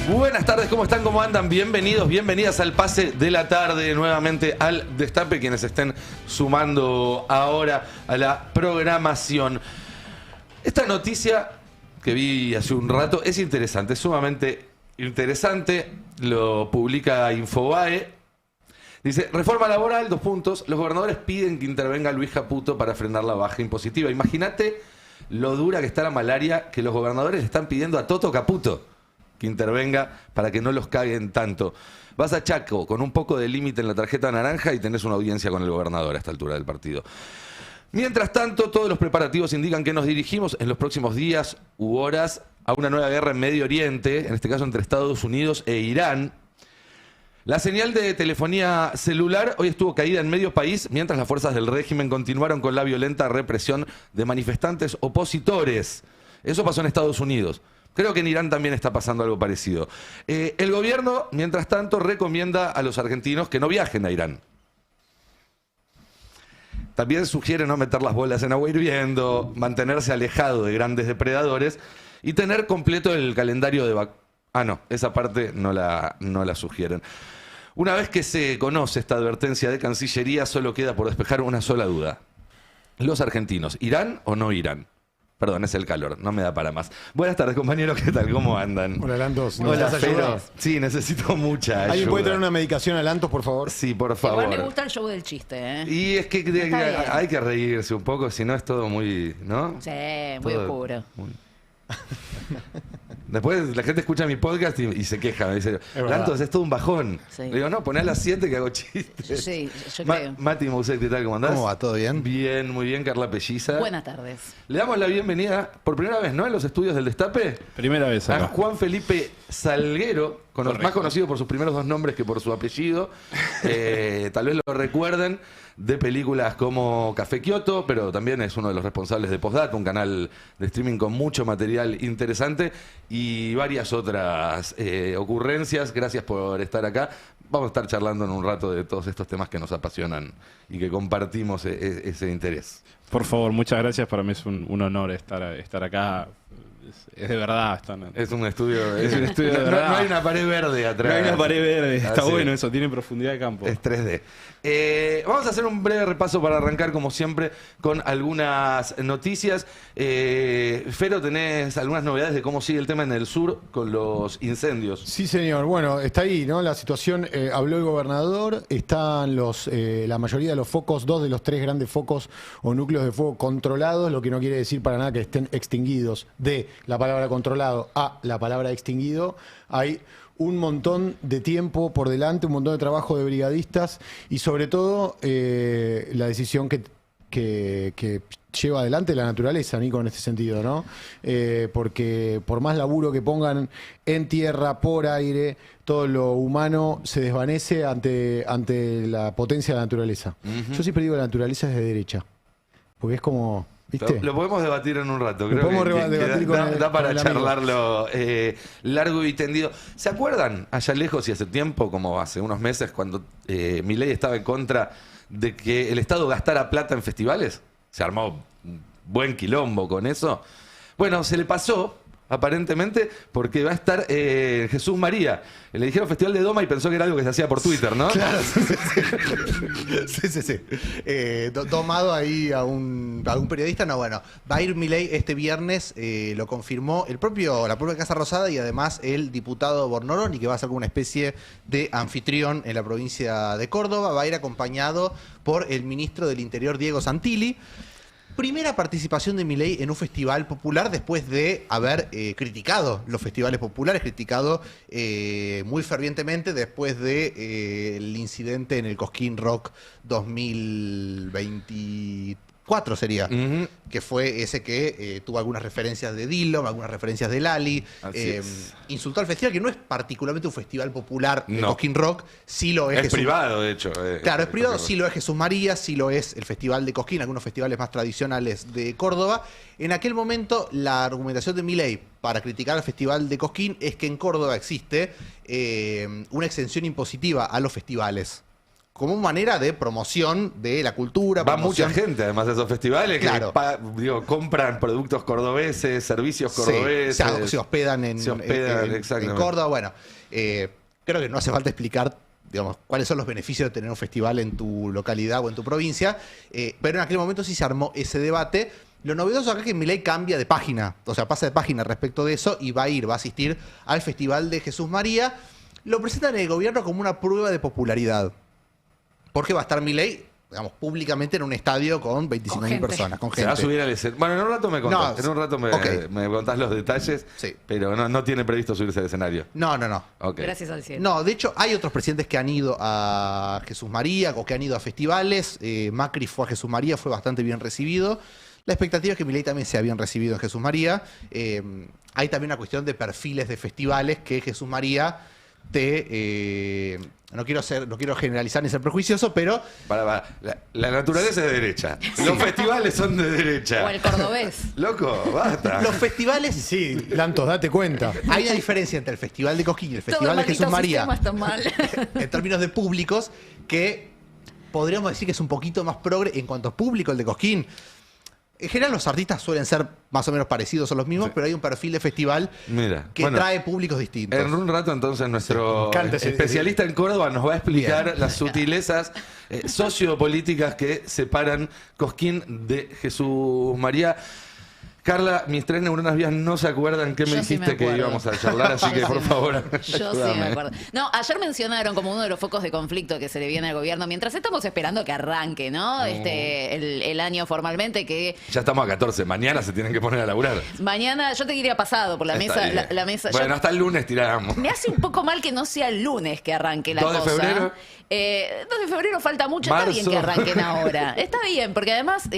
Buenas tardes, ¿cómo están? ¿Cómo andan? Bienvenidos, bienvenidas al Pase de la Tarde, nuevamente al Destape, quienes estén sumando ahora a la programación. Esta noticia que vi hace un rato es interesante, es sumamente interesante, lo publica Infobae. Dice, reforma laboral, 2 puntos, los gobernadores piden que intervenga Luis Caputo para frenar la baja impositiva. Imagínate lo dura que está la malaria que los gobernadores le están pidiendo a Toto Caputo que intervenga para que no los caguen tanto. Vas a Chaco con un poco de límite en la tarjeta naranja y tenés una audiencia con el gobernador a esta altura del partido. Mientras tanto, todos los preparativos indican que nos dirigimos en los próximos días u horas a una nueva guerra en Medio Oriente, en este caso entre Estados Unidos e Irán. La señal de telefonía celular hoy estuvo caída en medio país mientras las fuerzas del régimen continuaron con la violenta represión de manifestantes opositores. Eso pasó en Estados Unidos. Creo que en Irán también está pasando algo parecido. El gobierno, mientras tanto, recomienda a los argentinos que no viajen a Irán. También sugiere no meter las bolas en agua hirviendo, mantenerse alejado de grandes depredadores y tener completo el calendario de vacunación. Ah, no, esa parte no la sugieren. Una vez que se conoce esta advertencia de Cancillería, solo queda por despejar una sola duda. Los argentinos, ¿irán o no irán? Perdón, es el calor, no me da para más. Buenas tardes, compañeros, ¿qué tal? ¿Cómo andan? Hola, Lantos. Hola, Fero. Sí, necesito mucha ayuda. ¿Alguien puede traer una medicación a Lantos, por favor? Sí, por favor. Igual me gusta el show del chiste, ¿eh? Y es que hay que reírse un poco, si no es todo muy, ¿no? Sí, muy Todo oscuro. Después la gente escucha mi podcast y se queja, me dice, Lantos, es todo un bajón. Sí. Le digo, no, poné a las 7 que hago chistes. Sí, yo creo. Mati Mousset, ¿qué tal? ¿Cómo andás? ¿Cómo va? ¿Todo bien? Bien, muy bien, Carla Pelliza. Buenas tardes. Le damos la bienvenida, por primera vez, ¿no? En los estudios del Destape. Primera vez A acá. Juan Felipe Salguero, más conocido por sus primeros 2 nombres que por su apellido. Tal vez lo recuerden de películas como Café Kioto, pero también es uno de los responsables de Postdata, un canal de streaming con mucho material interesante y varias otras ocurrencias. Gracias por estar acá. Vamos a estar charlando en un rato de todos estos temas que nos apasionan y que compartimos ese interés. Por favor, muchas gracias. Para mí es un honor estar acá. Es de verdad. Es un estudio. Es un estudio de verdad. No hay una pared verde atrás. No hay una pared verde. Está Así. bueno eso. Tiene profundidad de campo. Es 3D. Vamos a hacer un breve repaso para arrancar, como siempre, con algunas noticias. Fero, ¿tenés algunas novedades de cómo sigue el tema en el sur con los incendios? Sí, señor. Bueno, está ahí, ¿no? La situación, habló el gobernador, están la mayoría de los focos, 2 de los 3 grandes focos o núcleos de fuego controlados, lo que no quiere decir para nada que estén extinguidos. De la palabra controlado a la palabra extinguido, hay un montón de tiempo por delante, un montón de trabajo de brigadistas y sobre todo la decisión que lleva adelante la naturaleza, Nico, en este sentido, ¿no? Porque por más laburo que pongan en tierra, por aire, todo lo humano se desvanece ante la potencia de la naturaleza. Yo siempre digo la naturaleza es de derecha, porque es como... ¿Viste? Lo podemos debatir en un rato. Creo podemos que debatir da para con el charlarlo largo y tendido. ¿Se acuerdan allá lejos y hace tiempo, como hace unos meses, cuando Milei estaba en contra de que el Estado gastara plata en festivales? Se armó un buen quilombo con eso. Bueno, se le pasó, aparentemente, porque va a estar Jesús María. Le dijeron Festival de Doma y pensó que era algo que se hacía por Twitter, ¿no? Claro, sí. Tomado ahí a un periodista. No, bueno, va a ir Milei este viernes, lo confirmó la propia Casa Rosada y además el diputado Bornoloni, que va a ser como una especie de anfitrión en la provincia de Córdoba. Va a ir acompañado por el ministro del Interior, Diego Santilli. Primera participación de Milei en un festival popular después de haber criticado los festivales populares, criticado muy fervientemente después de el incidente en el Cosquín Rock 2024 sería, que fue ese que tuvo algunas referencias de Dillom, algunas referencias de Lali, insultó al festival, que no es particularmente un festival popular de Cosquín Rock, sí lo es. Es privado, de hecho. Claro, es privado, sí lo es Jesús María, sí lo es el Festival de Cosquín, algunos festivales más tradicionales de Córdoba. En aquel momento, la argumentación de Milei para criticar al Festival de Cosquín es que en Córdoba existe una exención impositiva a los festivales. como manera de promoción de la cultura. Va mucha promoción- gente además a esos festivales Claro. que compran productos cordobeses, servicios Sí, cordobeses. se hospedan Se hospedan, en exactamente. Córdoba. Bueno, creo que no hace falta explicar, digamos, cuáles son los beneficios de tener un festival en tu localidad o en tu provincia, pero en aquel momento sí se armó ese debate. Lo novedoso acá es que Milei cambia de página, o sea, pasa de página respecto de eso y va a asistir al Festival de Jesús María. Lo presentan en el gobierno como una prueba de popularidad, porque va a estar Milei, digamos, públicamente en un estadio con 25.000 gente. personas, con Se va a gente. subir al escenario. Bueno, en un rato me contás. No, En un rato ok. me contás los detalles. Sí. Pero no tiene previsto subirse al escenario. No. Ok. Gracias al cielo. No, de hecho, hay otros presidentes que han ido a Jesús María o que han ido a festivales. Macri fue a Jesús María, fue bastante bien recibido. La expectativa es que Milei también sea bien recibido en Jesús María. Hay también una cuestión de perfiles de festivales que Jesús María no quiero generalizar ni ser prejuicioso, pero Para. La naturaleza es de derecha. Los festivales son de derecha. O el cordobés. Loco, basta. los festivales. Sí, Lantos, date cuenta. Hay una diferencia entre el Festival de Cosquín y el Todo Festival el de Jesús maldito María. sistema está mal. En términos de públicos, que podríamos decir que es un poquito más progre en cuanto a público el de Cosquín. En general los artistas suelen ser más o menos parecidos o los mismos, pero hay un perfil de festival Mira, que bueno, trae públicos distintos. En un rato entonces nuestro Me encanta ese- especialista en Córdoba nos va a explicar Bien. las sutilezas sociopolíticas que separan Cosquín de Jesús María. Carla, mis 3 neuronas vías no se acuerdan qué me Yo sí dijiste me que acuerdo. íbamos a charlar, así Yo que sí por me- favor, Yo sí ayúdame. me acuerdo. No, ayer mencionaron como uno de los focos de conflicto que se le viene al gobierno, mientras estamos esperando que arranque, ¿no? El año formalmente, que Ya estamos a 14, mañana se tienen que poner a laburar. mañana, yo te diría pasado por la Está mesa. bien. La mesa Bueno, yo- hasta el lunes tiramos. me hace un poco mal que no sea el lunes que arranque la 2 de cosa. febrero. 2 de febrero falta mucho, Marzo. está bien que arranquen ahora. Está bien, porque además,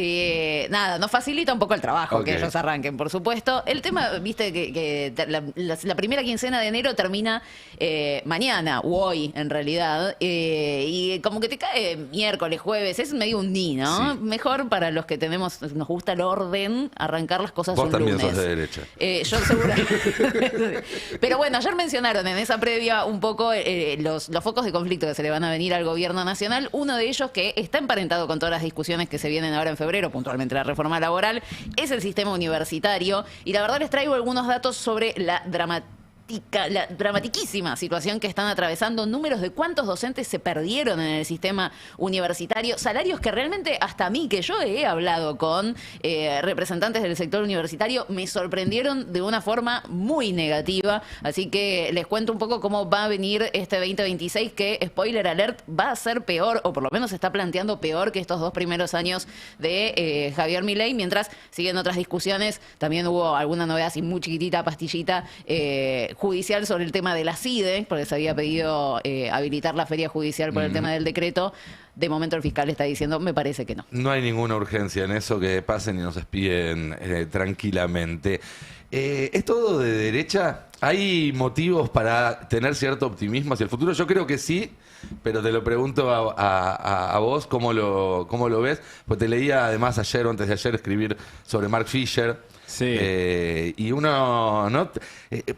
nada, nos facilita un poco el trabajo que Ok. ellos arranquen, por supuesto. El tema, viste, que la primera quincena de enero termina mañana, o hoy, en realidad, y como que te cae miércoles, jueves, es medio un día, ¿no? Sí. Mejor para los que nos gusta el orden, arrancar las cosas Vos un también lunes. sos de derecha. Yo seguro. Pero bueno, ayer mencionaron en esa previa un poco los focos de conflicto que se le van a venir al gobierno nacional. Uno de ellos, que está emparentado con todas las discusiones que se vienen ahora en febrero, puntualmente la reforma laboral, es el sistema universitario. Y la verdad les traigo algunos datos sobre la dramatiquísima situación que están atravesando, números de cuántos docentes se perdieron en el sistema universitario, salarios que realmente hasta a mí, que yo he hablado con representantes del sector universitario, me sorprendieron de una forma muy negativa. Así que les cuento un poco cómo va a venir este 2026, que, spoiler alert, va a ser peor, o por lo menos se está planteando peor que estos 2 primeros años de Javier Milei, mientras siguen otras discusiones. También hubo alguna novedad así muy chiquitita, pastillita, judicial sobre el tema de la CIDE, porque se había pedido habilitar la feria judicial por el tema del decreto. De momento el fiscal está diciendo, me parece que no. No hay ninguna urgencia en eso, que pasen y nos despiden tranquilamente. ¿Es todo de derecha? ¿Hay motivos para tener cierto optimismo hacia el futuro? Yo creo que sí, pero te lo pregunto a vos, ¿cómo lo ves? Pues te leía además ayer o antes de ayer escribir sobre Mark Fisher. Sí. Y uno no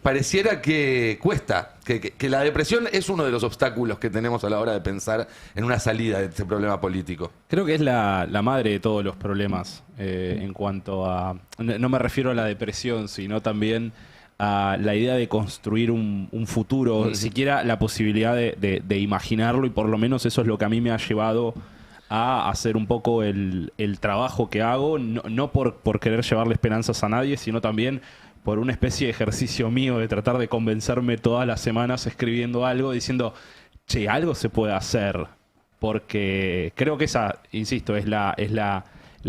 pareciera que cuesta, que la depresión es uno de los obstáculos que tenemos a la hora de pensar en una salida de este problema político. Creo que es la madre de todos los problemas en cuanto a... No me refiero a la depresión, sino también a la idea de construir un futuro, siquiera la posibilidad de imaginarlo, y por lo menos eso es lo que a mí me ha llevado a hacer un poco el trabajo que hago, no por querer llevarle esperanzas a nadie, sino también por una especie de ejercicio mío de tratar de convencerme todas las semanas escribiendo algo, diciendo, che, algo se puede hacer, porque creo que esa, insisto, es la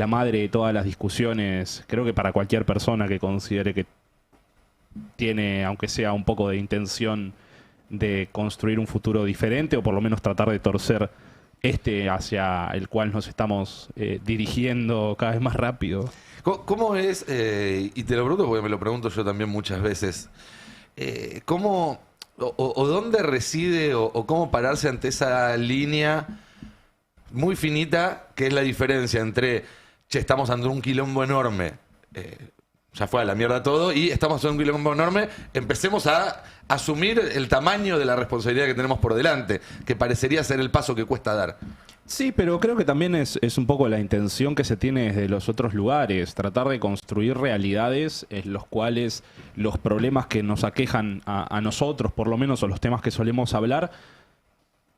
madre de todas las discusiones. Creo que para cualquier persona que considere que tiene, aunque sea un poco de intención de construir un futuro diferente, o por lo menos tratar de torcer hacia el cual nos estamos dirigiendo cada vez más rápido. ¿Cómo es, y te lo pregunto porque me lo pregunto yo también muchas veces, cómo o dónde reside o cómo pararse ante esa línea muy finita que es la diferencia entre, che, estamos ante un quilombo enorme, ya fue a la mierda todo y estamos en un quilombo enorme, empecemos a asumir el tamaño de la responsabilidad que tenemos por delante, que parecería ser el paso que cuesta dar. Sí, pero creo que también es un poco la intención que se tiene desde los otros lugares, tratar de construir realidades en los cuales los problemas que nos aquejan a nosotros, por lo menos, o los temas que solemos hablar,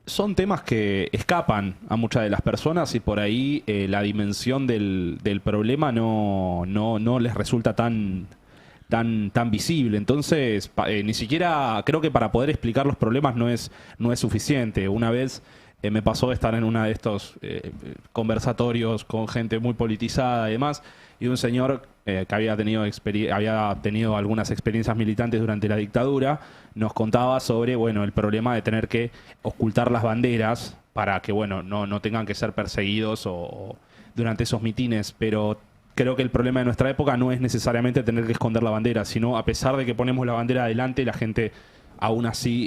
son temas que escapan a muchas de las personas y por ahí la dimensión del problema no les resulta tan visible. Entonces, ni siquiera creo que para poder explicar los problemas no es suficiente. Una vez me pasó de estar en uno de estos conversatorios con gente muy politizada y demás, y un señor que había tenido algunas experiencias militantes durante la dictadura, nos contaba sobre el problema de tener que ocultar las banderas para que no tengan que ser perseguidos o durante esos mitines, pero creo que el problema de nuestra época no es necesariamente tener que esconder la bandera, sino a pesar de que ponemos la bandera adelante, la gente aún así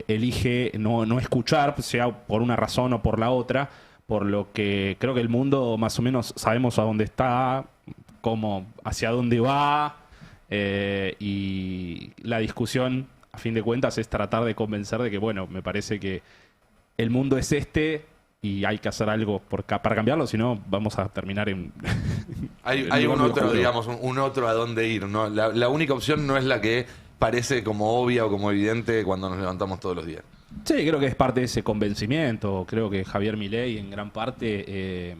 elige no escuchar, sea por una razón o por la otra, por lo que creo que el mundo más o menos sabemos a dónde está, hacia dónde va, y la discusión, a fin de cuentas, es tratar de convencer de que, me parece que el mundo es y hay que hacer algo para cambiarlo, si no vamos a terminar en... hay un otro, digamos, un otro a dónde ir, ¿no? La única opción no es la que parece como obvia o como evidente cuando nos levantamos todos los días. Sí, creo que es parte de ese convencimiento. Creo que Javier Milei, en gran parte,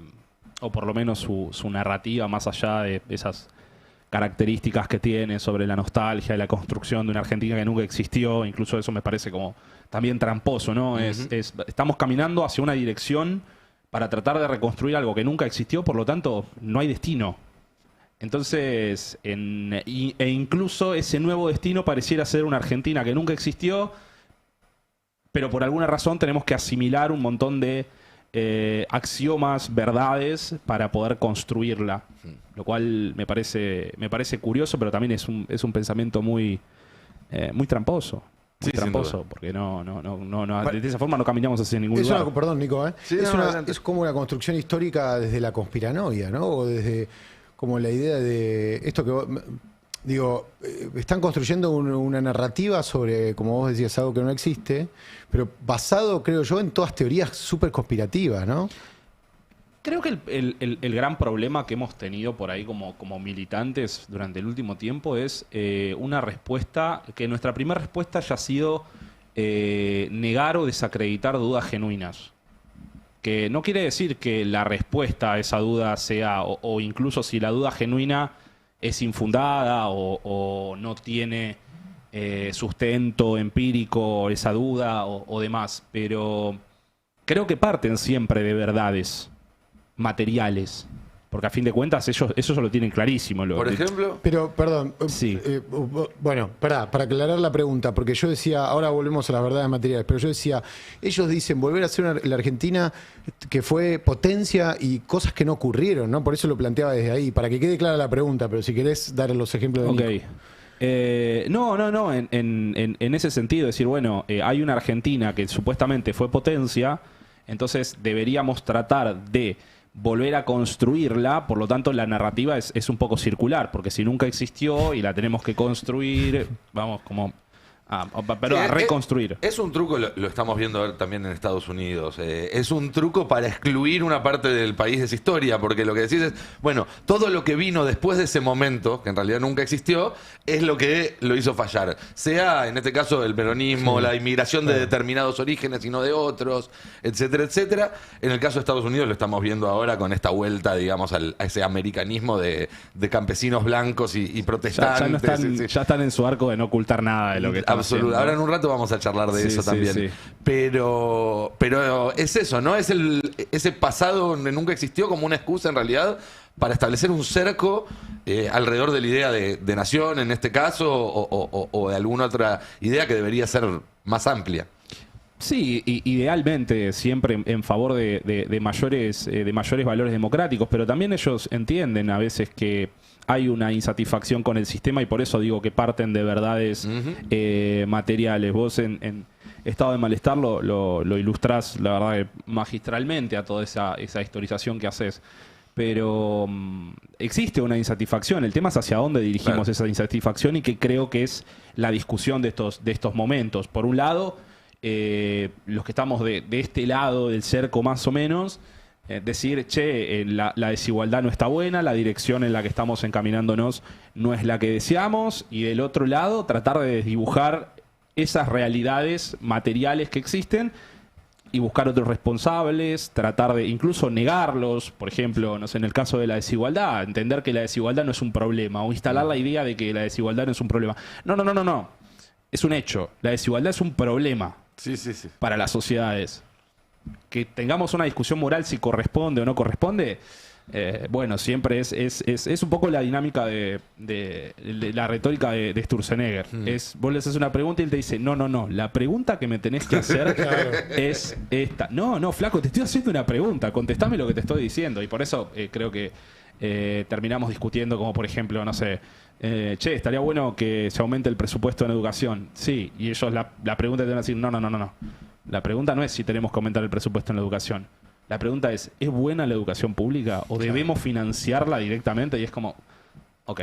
o por lo menos su narrativa, más allá de esas características que tiene sobre la nostalgia y la construcción de una Argentina que nunca existió, incluso eso me parece como también tramposo, ¿no? Uh-huh. Estamos caminando hacia una dirección para tratar de reconstruir algo que nunca existió, por lo tanto, no hay destino. Entonces, e incluso ese nuevo destino pareciera ser una Argentina que nunca existió, pero por alguna razón tenemos que asimilar un montón de axiomas, verdades, para poder construirla. Lo cual me parece curioso, pero también es un pensamiento muy tramposo. Muy tramposo, porque de esa forma no caminamos hacia ningún lugar. Perdón, Nico, Sí, es como una construcción histórica desde la conspiranoia, ¿no? O desde como la idea de esto que están construyendo una narrativa sobre, como vos decías, algo que no existe, pero basado, creo yo, en todas teorías súper conspirativas, ¿no? Creo que el gran problema que hemos tenido por ahí como militantes durante el último tiempo es una respuesta, que nuestra primera respuesta haya sido negar o desacreditar dudas genuinas. Que no quiere decir que la respuesta a esa duda sea, o incluso si la duda genuina es infundada o no tiene sustento empírico esa duda o demás, pero creo que parten siempre de verdades materiales, porque a fin de cuentas ellos eso lo tienen clarísimo. Por ejemplo... Pero, perdón, sí. Para aclarar la pregunta, porque yo decía, ahora volvemos a las verdades materiales, pero yo decía, ellos dicen volver a ser la Argentina que fue potencia y cosas que no ocurrieron, ¿no? Por eso lo planteaba desde ahí, para que quede clara la pregunta, pero si querés dar los ejemplos de Nico. No, en ese sentido, decir, hay una Argentina que supuestamente fue potencia, entonces deberíamos tratar de volver a construirla, por lo tanto la narrativa es un poco circular, porque si nunca existió y la tenemos que construir, vamos como a reconstruir. Es un truco, lo estamos viendo también en Estados Unidos, es un truco para excluir una parte del país de esa historia, porque lo que decís es, todo lo que vino después de ese momento, que en realidad nunca existió, es lo que lo hizo fallar. Sea, en este caso, el peronismo, la inmigración de determinados orígenes y no de otros, etcétera, etcétera. En el caso de Estados Unidos lo estamos viendo ahora con esta vuelta, digamos, a ese americanismo de campesinos blancos y protestantes. Ya están en su arco de no ocultar nada de lo que están haciendo. Ahora en un rato vamos a charlar de eso también. Sí. Pero es eso, ¿no? Es ese pasado donde nunca existió como una excusa en realidad para establecer un cerco alrededor de la idea de nación en este caso o de alguna otra idea que debería ser más amplia. Sí, idealmente siempre en favor de mayores valores democráticos, pero también ellos entienden a veces que hay una insatisfacción con el sistema y por eso digo que parten de verdades materiales. Vos en Estado de Malestar lo ilustrás, la verdad, magistralmente a toda esa historización que haces. pero existe una insatisfacción. El tema es hacia dónde dirigimos esa insatisfacción y que creo que es la discusión de estos momentos. Por un lado, los que estamos de este lado del cerco más o menos, decir, la desigualdad no está buena, la dirección en la que estamos encaminándonos no es la que deseamos, y del otro lado tratar de desdibujar esas realidades materiales que existen y buscar otros responsables, tratar de incluso negarlos, por ejemplo, no sé, en el caso de la desigualdad, entender que la desigualdad no es un problema, o instalar la idea de que la desigualdad no es un problema. No. Es un hecho. La desigualdad es un problema para las sociedades. Que tengamos una discusión moral si corresponde o no corresponde, bueno, siempre es un poco la dinámica de la retórica de Sturzenegger. Vos le haces una pregunta y él te dice, no, la pregunta que me tenés que hacer es esta. No, flaco, te estoy haciendo una pregunta, contestame lo que te estoy diciendo. Y por eso creo que terminamos discutiendo como, por ejemplo, no sé, estaría bueno que se aumente el presupuesto en educación. Sí, y ellos la pregunta te van a decir, no. La pregunta no es si tenemos que aumentar el presupuesto en la educación. La pregunta ¿es buena la educación pública o debemos financiarla directamente? Y es como, ok.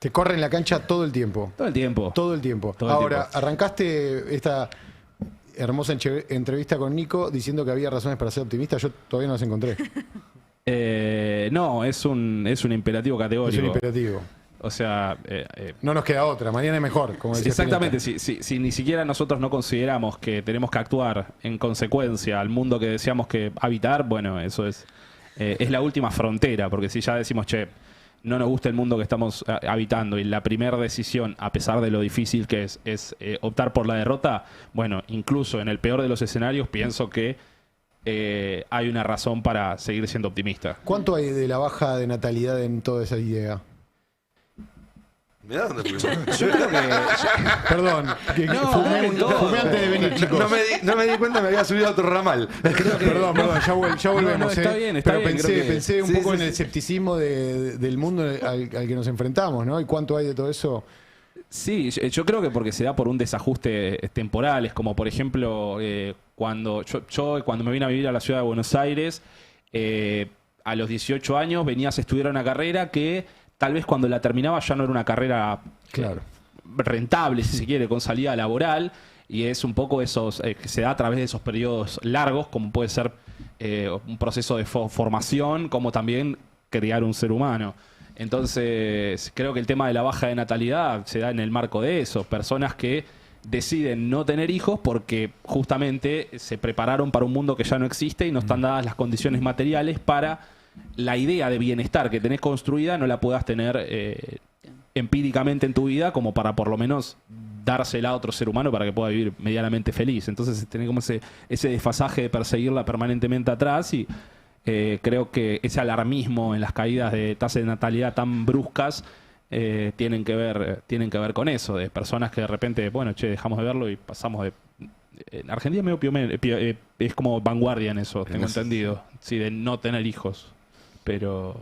Te corren la cancha todo el tiempo. Todo el tiempo. Ahora, arrancaste esta hermosa entrevista con Nico diciendo que había razones para ser optimista. Yo todavía no las encontré. No, es un imperativo categórico. Es un imperativo. O sea... no nos queda otra, mañana es mejor, como decía exactamente, si ni siquiera nosotros no consideramos que tenemos que actuar en consecuencia al mundo que deseamos que habitar, bueno, eso es la última frontera, porque si ya decimos, no nos gusta el mundo que estamos habitando y la primera decisión, a pesar de lo difícil que es optar por la derrota, bueno, incluso en el peor de los escenarios pienso que hay una razón para seguir siendo optimista. ¿Cuánto hay de la baja de natalidad en toda esa idea? Mirá dónde fuimos. Yo creo que... Perdón, fumé antes de venir, chicos. No me di cuenta, me había subido a otro ramal. Perdón, ya volvemos. No, está bien, pero bien, pensé un poco en el escepticismo del mundo al que nos enfrentamos, ¿no? ¿Y cuánto hay de todo eso? Sí, yo creo que porque se da por un desajuste temporal. Es como, por ejemplo, cuando cuando me vine a vivir a la ciudad de Buenos Aires, a los 18 años venías a estudiar una carrera que tal vez cuando la terminaba ya no era una carrera rentable, si se quiere, con salida laboral. Y es un poco que se da a través de esos periodos largos, como puede ser un proceso de formación, como también criar un ser humano. Entonces, creo que el tema de la baja de natalidad se da en el marco de eso. Personas que deciden no tener hijos porque justamente se prepararon para un mundo que ya no existe y no están dadas las condiciones materiales para la idea de bienestar que tenés construida no la puedas tener empíricamente en tu vida como para por lo menos dársela a otro ser humano para que pueda vivir medianamente feliz. Entonces tenés como ese desfasaje de perseguirla permanentemente atrás y creo que ese alarmismo en las caídas de tasas de natalidad tan bruscas tienen que ver con eso, de personas que de repente, bueno, dejamos de verlo y pasamos de... En Argentina es como vanguardia en eso, tengo entendido, sí, de no tener hijos. Pero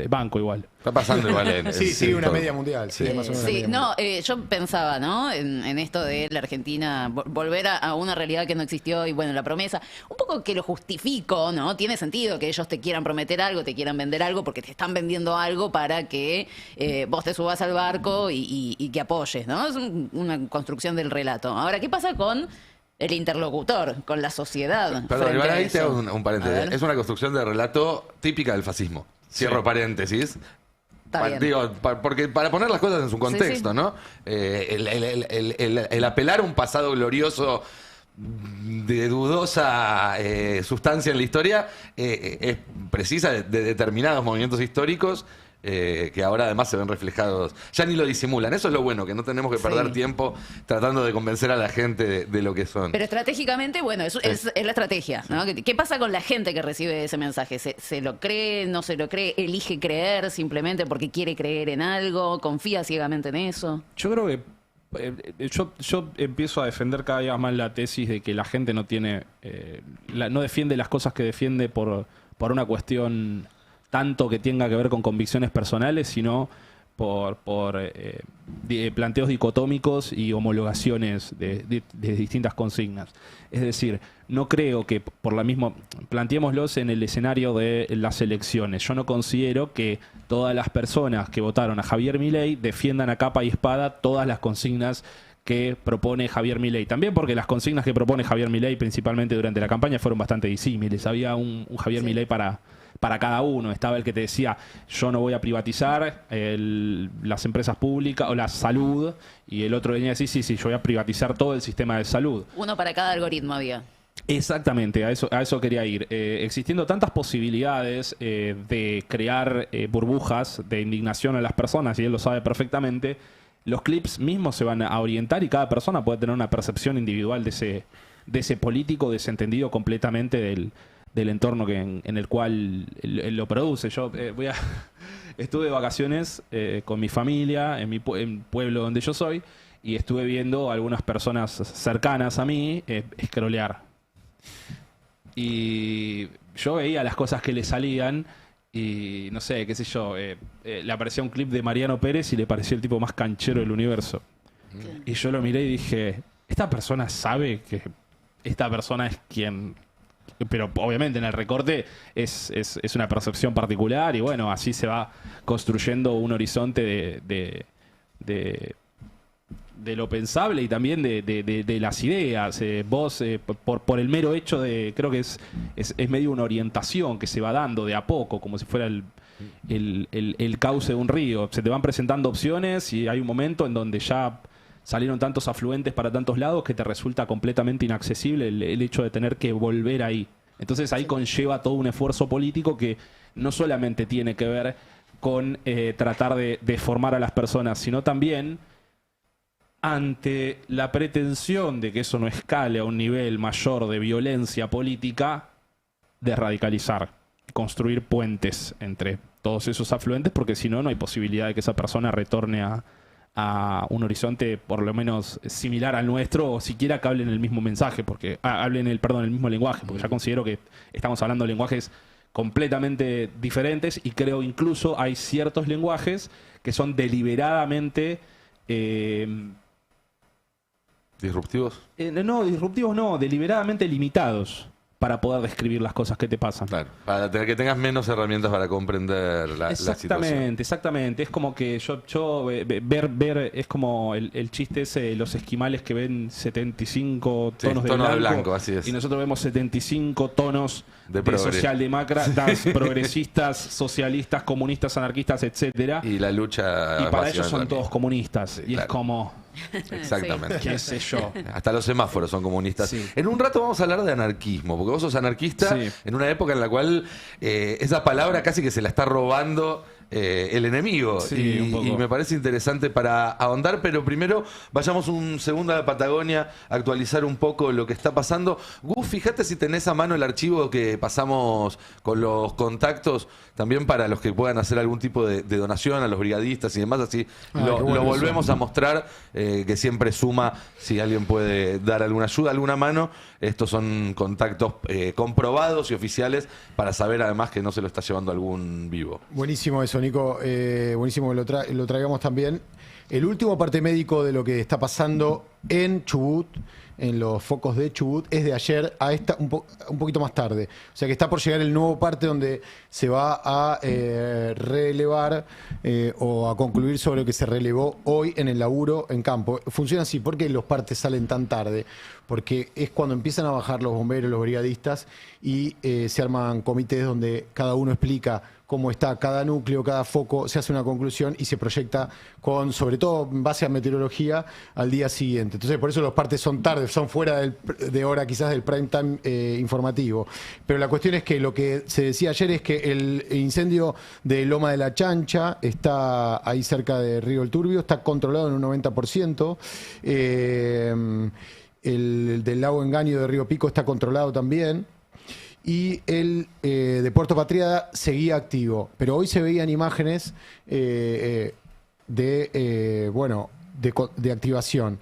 banco igual. Está pasando igual. Sí, una media mundial. Sí, más o menos sí, yo pensaba, ¿no? En esto de la Argentina, volver a una realidad que no existió y bueno, la promesa, un poco que lo justifico, ¿no? Tiene sentido que ellos te quieran prometer algo, te quieran vender algo, porque te están vendiendo algo para que vos te subas al barco y que apoyes, ¿no? Es una construcción del relato. Ahora, ¿qué pasa con el interlocutor, con la sociedad? Perdón, igual ahí te hago un paréntesis. Es una construcción de relato típica del fascismo. Cierro paréntesis. Digo, porque para poner las cosas en su contexto, ¿no? El apelar a un pasado glorioso de dudosa sustancia en la historia es precisa de determinados movimientos históricos que ahora además se ven reflejados, ya ni lo disimulan. Eso es lo bueno, que no tenemos que perder tiempo tratando de convencer a la gente de lo que son. Pero estratégicamente, bueno, es la estrategia, ¿no? ¿Qué pasa con la gente que recibe ese mensaje? ¿Se lo cree, no se lo cree, elige creer simplemente porque quiere creer en algo, confía ciegamente en eso? Yo creo que yo empiezo a defender cada día más la tesis de que la gente no defiende las cosas que defiende por una cuestión tanto que tenga que ver con convicciones personales, sino planteos dicotómicos y homologaciones de distintas consignas. Es decir, no creo que por la misma... Planteémoslos en el escenario de las elecciones. Yo no considero que todas las personas que votaron a Javier Milei defiendan a capa y espada todas las consignas que propone Javier Milei. También porque las consignas que propone Javier Milei, principalmente durante la campaña, fueron bastante disímiles. Había un Javier Milei para cada uno. Estaba el que te decía, yo no voy a privatizar las empresas públicas o la salud, y el otro venía a decir, sí, yo voy a privatizar todo el sistema de salud. Uno para cada algoritmo había. Exactamente, a eso quería ir. Existiendo tantas posibilidades de crear burbujas de indignación a las personas, y él lo sabe perfectamente, los clips mismos se van a orientar y cada persona puede tener una percepción individual de ese político desentendido completamente del entorno en el cual él lo produce. Yo estuve de vacaciones con mi familia en el pueblo donde yo soy, y estuve viendo a algunas personas cercanas a mí scrollear. Y yo veía las cosas que le salían y no sé, qué sé yo, le aparecía un clip de Mariano Pérez y le pareció el tipo más canchero del universo. Y yo lo miré y dije, esta persona sabe que esta persona es quien... Pero obviamente en el recorte es una percepción particular, y bueno, así se va construyendo un horizonte de lo pensable y también de las ideas. Vos, por el mero hecho de... Creo que es medio una orientación que se va dando de a poco, como si fuera el cauce de un río. Se te van presentando opciones y hay un momento en donde ya salieron tantos afluentes para tantos lados que te resulta completamente inaccesible el hecho de tener que volver ahí. Entonces ahí conlleva todo un esfuerzo político que no solamente tiene que ver con tratar de formar a las personas, sino también ante la pretensión de que eso no escale a un nivel mayor de violencia política, de radicalizar, construir puentes entre todos esos afluentes, porque si no, no hay posibilidad de que esa persona retorne a un horizonte por lo menos similar al nuestro, o siquiera que hablen el mismo mensaje, porque hablen el mismo lenguaje, porque ya considero que estamos hablando de lenguajes completamente diferentes, y creo incluso hay ciertos lenguajes que son deliberadamente ¿disruptivos? No, disruptivos no, deliberadamente limitados para poder describir las cosas que te pasan. Claro, para que tengas menos herramientas para comprender la situación. Exactamente. Es como que yo ver es como el chiste ese de los esquimales que ven 75 tonos de blanco, así es. Y nosotros vemos 75 tonos de socialdemócratas, progresistas, socialistas, comunistas, anarquistas, etcétera. Y la lucha... Y para ellos son todos comunistas. Sí, y claro. Es como... Exactamente. ¿Qué sé yo? Hasta los semáforos son comunistas. Sí. En un rato vamos a hablar de anarquismo, porque vos sos anarquista en una época en la cual esa palabra casi que se la está robando el enemigo. Sí, y me parece interesante para ahondar, pero primero vayamos un segundo a la Patagonia, actualizar un poco lo que está pasando. Gus, fíjate si tenés a mano el archivo que pasamos con los contactos, también para los que puedan hacer algún tipo de donación a los brigadistas y demás, así lo volvemos a mostrar, que siempre suma si alguien puede dar alguna ayuda, alguna mano. Estos son contactos comprobados y oficiales para saber además que no se lo está llevando algún vivo. Buenísimo eso, Nico. Buenísimo que lo traigamos también. El último parte médico de lo que está pasando en Chubut, en los focos de Chubut, es de ayer a un poquito más tarde. O sea que está por llegar el nuevo parte donde se va a relevar o a concluir sobre lo que se relevó hoy en el laburo en campo. Funciona así. ¿Por qué los partes salen tan tarde? Porque es cuando empiezan a bajar los bomberos, los brigadistas, y se arman comités donde cada uno explica cómo está cada núcleo, cada foco, se hace una conclusión y se proyecta sobre todo en base a meteorología, al día siguiente. Entonces, por eso los partes son tarde, son fuera de hora quizás del prime time informativo. Pero la cuestión es que lo que se decía ayer es que el incendio de Loma de la Chancha está ahí cerca de Río El Turbio, está controlado en un 90%. El del lago Engaño de Río Pico está controlado también. Y el de Puerto Patriada seguía activo. Pero hoy se veían imágenes de activación.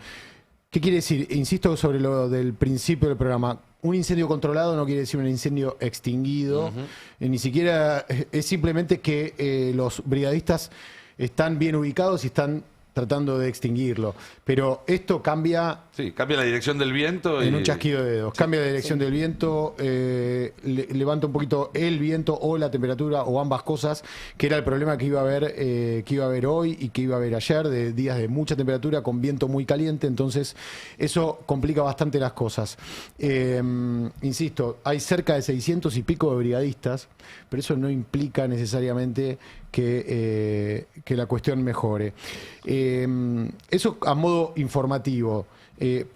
¿Qué quiere decir? Insisto sobre lo del principio del programa. Un incendio controlado no quiere decir un incendio extinguido. Ni siquiera es simplemente que los brigadistas están bien ubicados y están tratando de extinguirlo. Pero esto cambia Sí, cambia la dirección del viento. en un chasquido de dedos. Cambia de dirección del viento, levanta un poquito el viento o la temperatura o ambas cosas, que era el problema que iba a haber hoy y que iba a haber ayer, de días de mucha temperatura con viento muy caliente. Entonces, eso complica bastante las cosas. Insisto, hay cerca de 600 y pico de brigadistas, pero eso no implica necesariamente que la cuestión mejore. Eso a modo informativo.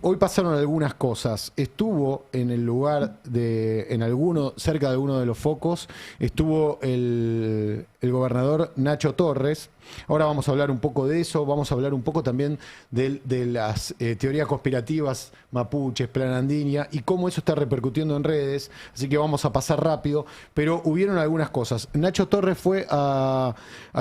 Hoy pasaron algunas cosas. Estuvo en el lugar cerca de alguno de los focos, estuvo el gobernador Nacho Torres. Ahora vamos a hablar un poco de eso, vamos a hablar un poco también de las teorías conspirativas mapuches, Plan Andinia y cómo eso está repercutiendo en redes, así que vamos a pasar rápido, pero hubieron algunas cosas. Nacho Torres fue a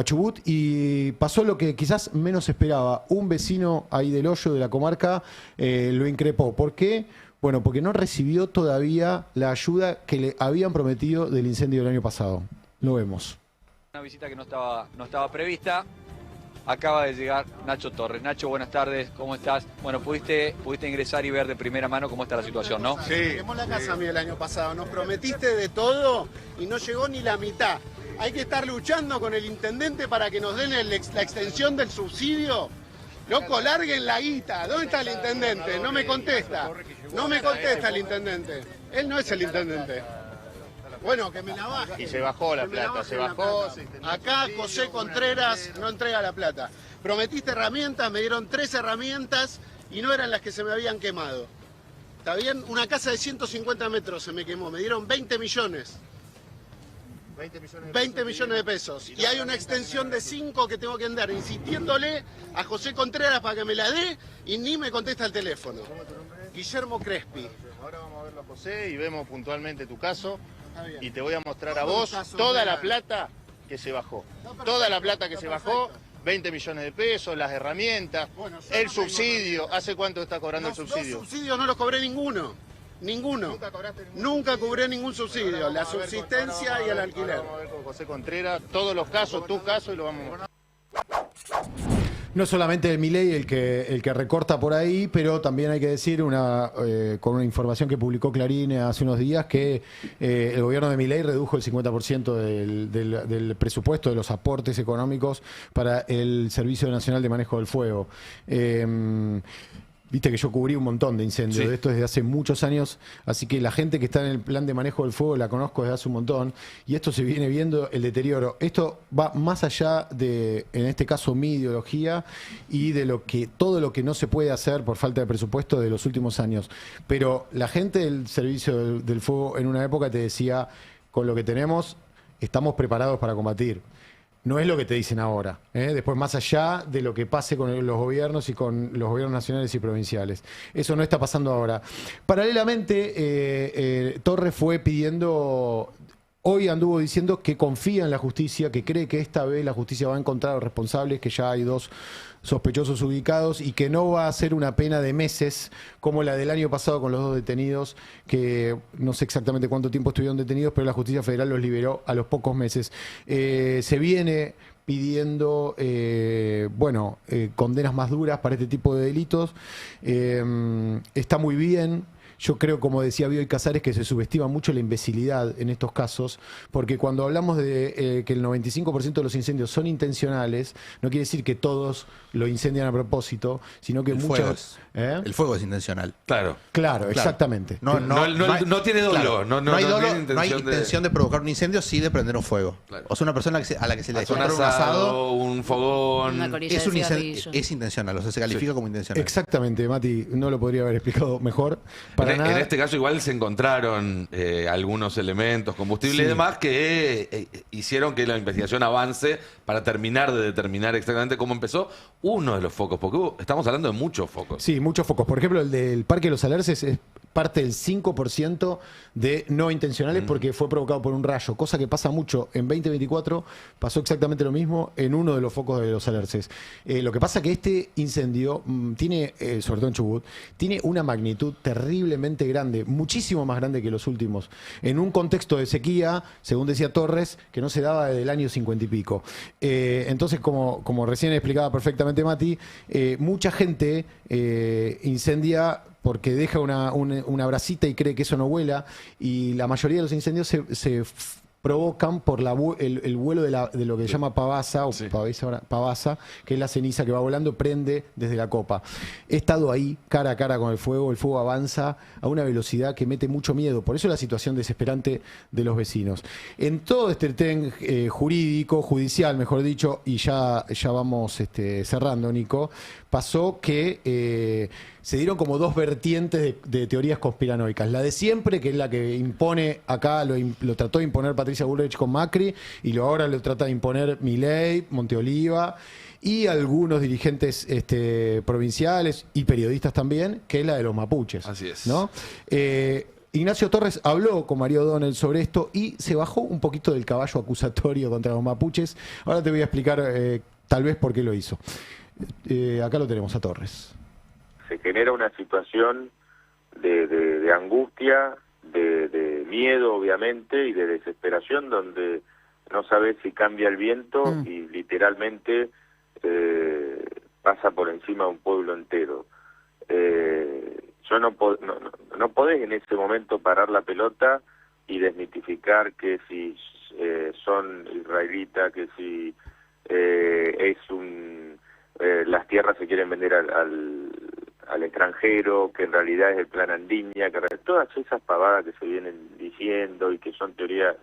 Chubut y pasó lo que quizás menos esperaba. Un vecino ahí del Hoyo, de la comarca, lo increpó. ¿Por qué? Bueno, porque no recibió todavía la ayuda que le habían prometido del incendio del año pasado. Lo vemos. Una visita que no estaba prevista. Acaba de llegar Nacho Torres. Nacho, buenas tardes, ¿cómo estás? Bueno, pudiste ingresar y ver de primera mano cómo está la situación, ¿no? Sí. Quemó la casa mía el año pasado. Nos prometiste de todo y no llegó ni la mitad. Hay que estar luchando con el intendente para que nos den la extensión del subsidio. Loco, larguen la guita. ¿Dónde está el intendente? No me contesta. No me contesta el intendente. Él no es el intendente. Bueno, que me la baje. Y se bajó la plata, se bajó. Acá José Contreras no entrega la plata. Prometiste herramientas, me dieron 3 herramientas y no eran las que se me habían quemado. ¿Está bien? Una casa de 150 metros se me quemó, me dieron 20 millones. 20 millones de pesos. Y hay una extensión de 5 que tengo que andar insistiéndole a José Contreras para que me la dé y ni me contesta el teléfono. Guillermo Crespi. Ahora vamos a verlo a José y vemos puntualmente tu caso. Y te voy a mostrar a vos toda la plata que se bajó. Toda la plata que se bajó, 20 millones de pesos, las herramientas, el subsidio. ¿Hace cuánto estás cobrando el subsidio? Los subsidios no los cobré ninguno. Ninguno. ¿Nunca cobraste ninguno? Nunca cobré ningún subsidio. La subsistencia y el alquiler. Vamos a ver con José Contreras todos los casos, tu caso, y lo vamos a ver. No solamente de Milei el que recorta por ahí, pero también hay que decir con una información que publicó Clarín hace unos días que el gobierno de Milei redujo el 50% del presupuesto de los aportes económicos para el Servicio Nacional de Manejo del Fuego. Viste que yo cubrí un montón de incendios de esto desde hace muchos años, así que la gente que está en el plan de manejo del fuego la conozco desde hace un montón y esto se viene viendo el deterioro. Esto va más allá de, en este caso, mi ideología y de todo lo que no se puede hacer por falta de presupuesto de los últimos años. Pero la gente del servicio del fuego en una época te decía, con lo que tenemos, estamos preparados para combatir. No es lo que te dicen ahora. Después, más allá de lo que pase con los gobiernos y con los gobiernos nacionales y provinciales. Eso no está pasando ahora. Paralelamente, Torres fue pidiendo... Hoy anduvo diciendo que confía en la justicia, que cree que esta vez la justicia va a encontrar a los responsables, que ya hay 2 sospechosos ubicados y que no va a ser una pena de meses como la del año pasado con los 2 detenidos, que no sé exactamente cuánto tiempo estuvieron detenidos, pero la justicia federal los liberó a los pocos meses. Se viene pidiendo condenas más duras para este tipo de delitos. Está muy bien. Yo creo, como decía Bioy Casares, que se subestima mucho la imbecilidad en estos casos, porque cuando hablamos de que el 95% de los incendios son intencionales, no quiere decir que todos lo incendian a propósito, sino que muchos... El fuego es intencional. Claro, exactamente. No tiene dolo. Claro. No hay dolo, no hay intención de provocar un incendio, sí de prender un fuego. Claro. O sea, una persona a la que se le dispara un asado, un fogón... Una colilla es, de cigarrillo. es intencional, o sea, se califica como intencional. Exactamente, Mati, no lo podría haber explicado mejor. En este caso igual se encontraron algunos elementos, combustible y demás que hicieron que la investigación avance para terminar de determinar exactamente cómo empezó uno de los focos, porque estamos hablando de muchos focos. Sí, muchos focos. Por ejemplo, el del Parque de los Alerces es parte del 5% de no intencionales porque fue provocado por un rayo, cosa que pasa mucho. En 2024 pasó exactamente lo mismo en uno de los focos de los alerces. Lo que pasa que este incendio tiene, sobre todo en Chubut, tiene una magnitud terriblemente grande, muchísimo más grande que los últimos, en un contexto de sequía, según decía Torres, que no se daba desde el año 50 y pico. Entonces, como recién explicaba perfectamente Mati, mucha gente incendia porque deja una brasita y cree que eso no vuela, y la mayoría de los incendios se provocan por el vuelo de lo que se llama pavasa, o pavasa, que es la ceniza que va volando, prende desde la copa. He estado ahí cara a cara con el fuego avanza a una velocidad que mete mucho miedo, por eso la situación desesperante de los vecinos. En todo este tren judicial, mejor dicho, y ya vamos cerrando, Nico, pasó que se dieron como dos vertientes de teorías conspiranoicas. La de siempre, que es la que impone acá, lo trató de imponer Patricia Bullrich con Macri, y ahora lo trata de imponer Milei, Monteoliva y algunos dirigentes provinciales y periodistas también, que es la de los mapuches. Así es. ¿No? Ignacio Torres habló con María O'Donnell sobre esto y se bajó un poquito del caballo acusatorio contra los mapuches. Ahora te voy a explicar tal vez por qué lo hizo. Acá lo tenemos a Torres. Se genera una situación de angustia, de miedo obviamente y de desesperación, donde no sabes si cambia el viento y literalmente pasa por encima de un pueblo entero. No podés en ese momento parar la pelota y desmitificar que si son israelitas, que si las tierras se quieren vender al extranjero, que en realidad es el plan Andiña, que todas esas pavadas que se vienen diciendo y que son teorías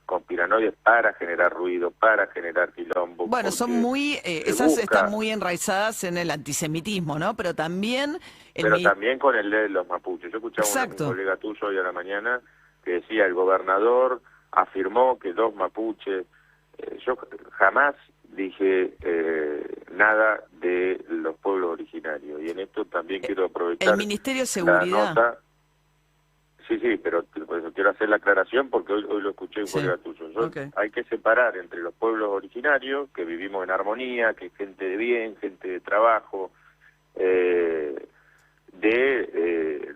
conspiranoides para generar ruido, para generar quilombo. Bueno, son muy, esas están muy enraizadas en el antisemitismo, ¿no? Pero también... también con el de los mapuches. Yo escuchaba a un colega tuyo hoy a la mañana que decía, el gobernador afirmó que 2 mapuches... yo jamás dije nada de los pueblos originarios, y en esto también quiero aprovechar el Ministerio de Seguridad. Nota. Sí, pero quiero hacer la aclaración porque hoy lo escuché un colega tuyo. Hay que separar entre los pueblos originarios, que vivimos en armonía, que es gente de bien, gente de trabajo, de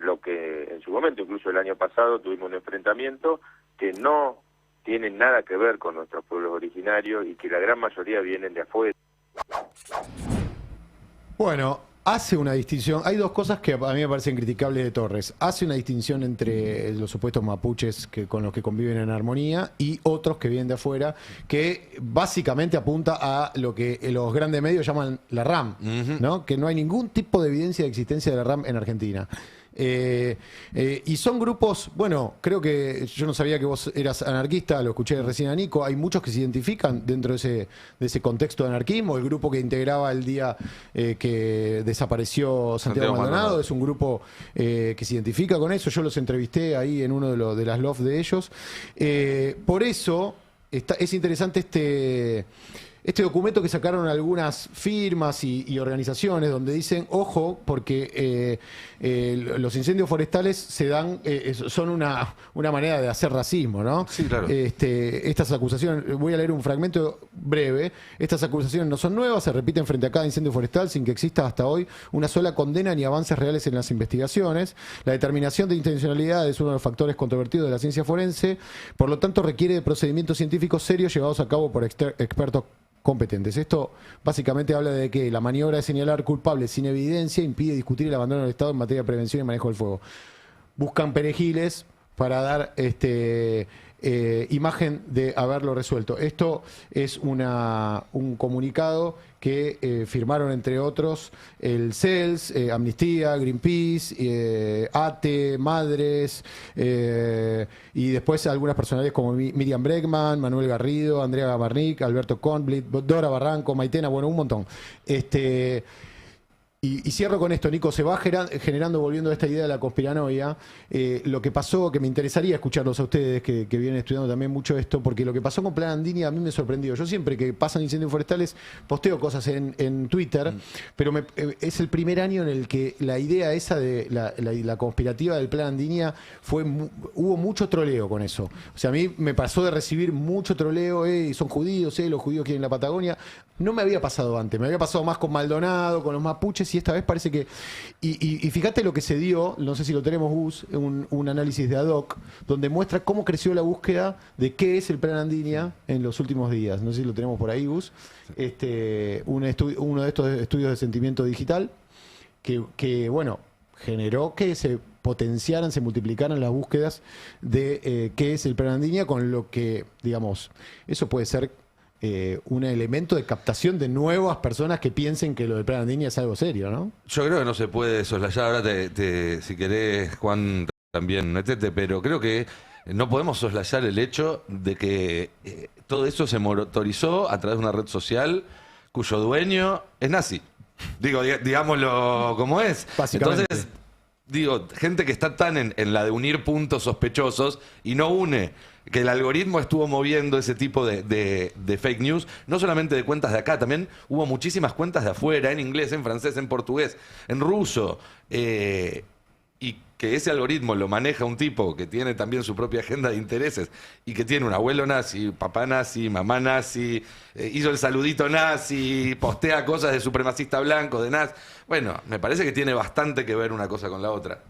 lo que en su momento, incluso el año pasado, tuvimos un enfrentamiento que no tienen nada que ver con nuestros pueblos originarios y que la gran mayoría vienen de afuera. Bueno, hace una distinción. Hay dos cosas que a mí me parecen criticables de Torres. Hace una distinción entre los supuestos mapuches con los que conviven en armonía y otros que vienen de afuera, que básicamente apunta a lo que los grandes medios llaman la RAM, ¿no? Que no hay ningún tipo de evidencia de existencia de la RAM en Argentina. Y son grupos, bueno, creo que yo no sabía que vos eras anarquista, lo escuché recién a Nico, hay muchos que se identifican dentro de ese contexto de anarquismo. El grupo que integraba el día que desapareció Santiago Maldonado es un grupo que se identifica con eso. Yo los entrevisté ahí en uno de las LOF de ellos. Por eso es interesante este documento que sacaron algunas firmas y organizaciones donde dicen, ojo, porque los incendios forestales son una manera de hacer racismo, ¿no? Sí, claro. Estas acusaciones, voy a leer un fragmento breve, estas acusaciones no son nuevas, se repiten frente a cada incendio forestal sin que exista hasta hoy una sola condena ni avances reales en las investigaciones. La determinación de intencionalidad es uno de los factores controvertidos de la ciencia forense, por lo tanto requiere de procedimientos científicos serios llevados a cabo por expertos competentes. Esto básicamente habla de que la maniobra de señalar culpables sin evidencia impide discutir el abandono del Estado en materia de prevención y manejo del fuego. Buscan perejiles para dar imagen de haberlo resuelto. Esto es un comunicado que firmaron entre otros el CELS, Amnistía, Greenpeace, ATE, Madres, y después algunas personalidades como Miriam Bregman, Manuel Garrido, Andrea Gamarnik, Alberto Kornblit, Dora Barranco, Maitena, bueno, un montón. Y cierro con esto, Nico, se va generando, volviendo a esta idea de la conspiranoia, lo que pasó, que me interesaría escucharlos a ustedes, que vienen estudiando también mucho esto, porque lo que pasó con Plan Andini a mí me sorprendió. Yo siempre que pasan incendios forestales posteo cosas en Twitter, pero es el primer año en el que la idea esa de la conspirativa del Plan Andini hubo mucho troleo con eso. O sea, a mí me pasó de recibir mucho troleo, son judíos, los judíos quieren la Patagonia. No me había pasado antes, me había pasado más con Maldonado, con los mapuches, y esta vez parece que... Y fíjate lo que se dio, no sé si lo tenemos, Gus, un análisis de ad hoc, donde muestra cómo creció la búsqueda de qué es el Plan Andini en los últimos días. No sé si lo tenemos por ahí, Gus. Uno de estos estudios de sentimiento digital, que bueno, generó que se potenciaran, se multiplicaran las búsquedas de qué es el Plan Andini, con lo que, digamos, eso puede ser... un elemento de captación de nuevas personas que piensen que lo del Plan Andini es algo serio, ¿no? Yo creo que no se puede soslayar. Ahora, si querés, Juan, también metete, pero creo que no podemos soslayar el hecho de que todo eso se motorizó a través de una red social cuyo dueño es nazi. Digámoslo como es. Básicamente. Entonces, gente que está tan en la de unir puntos sospechosos y no une, que el algoritmo estuvo moviendo ese tipo de fake news, no solamente de cuentas de acá, también hubo muchísimas cuentas de afuera, en inglés, en francés, en portugués, en ruso, y que ese algoritmo lo maneja un tipo que tiene también su propia agenda de intereses y que tiene un abuelo nazi, papá nazi, mamá nazi, hizo el saludito nazi, postea cosas de supremacista blanco, de nazi. Bueno, me parece que tiene bastante que ver una cosa con la otra.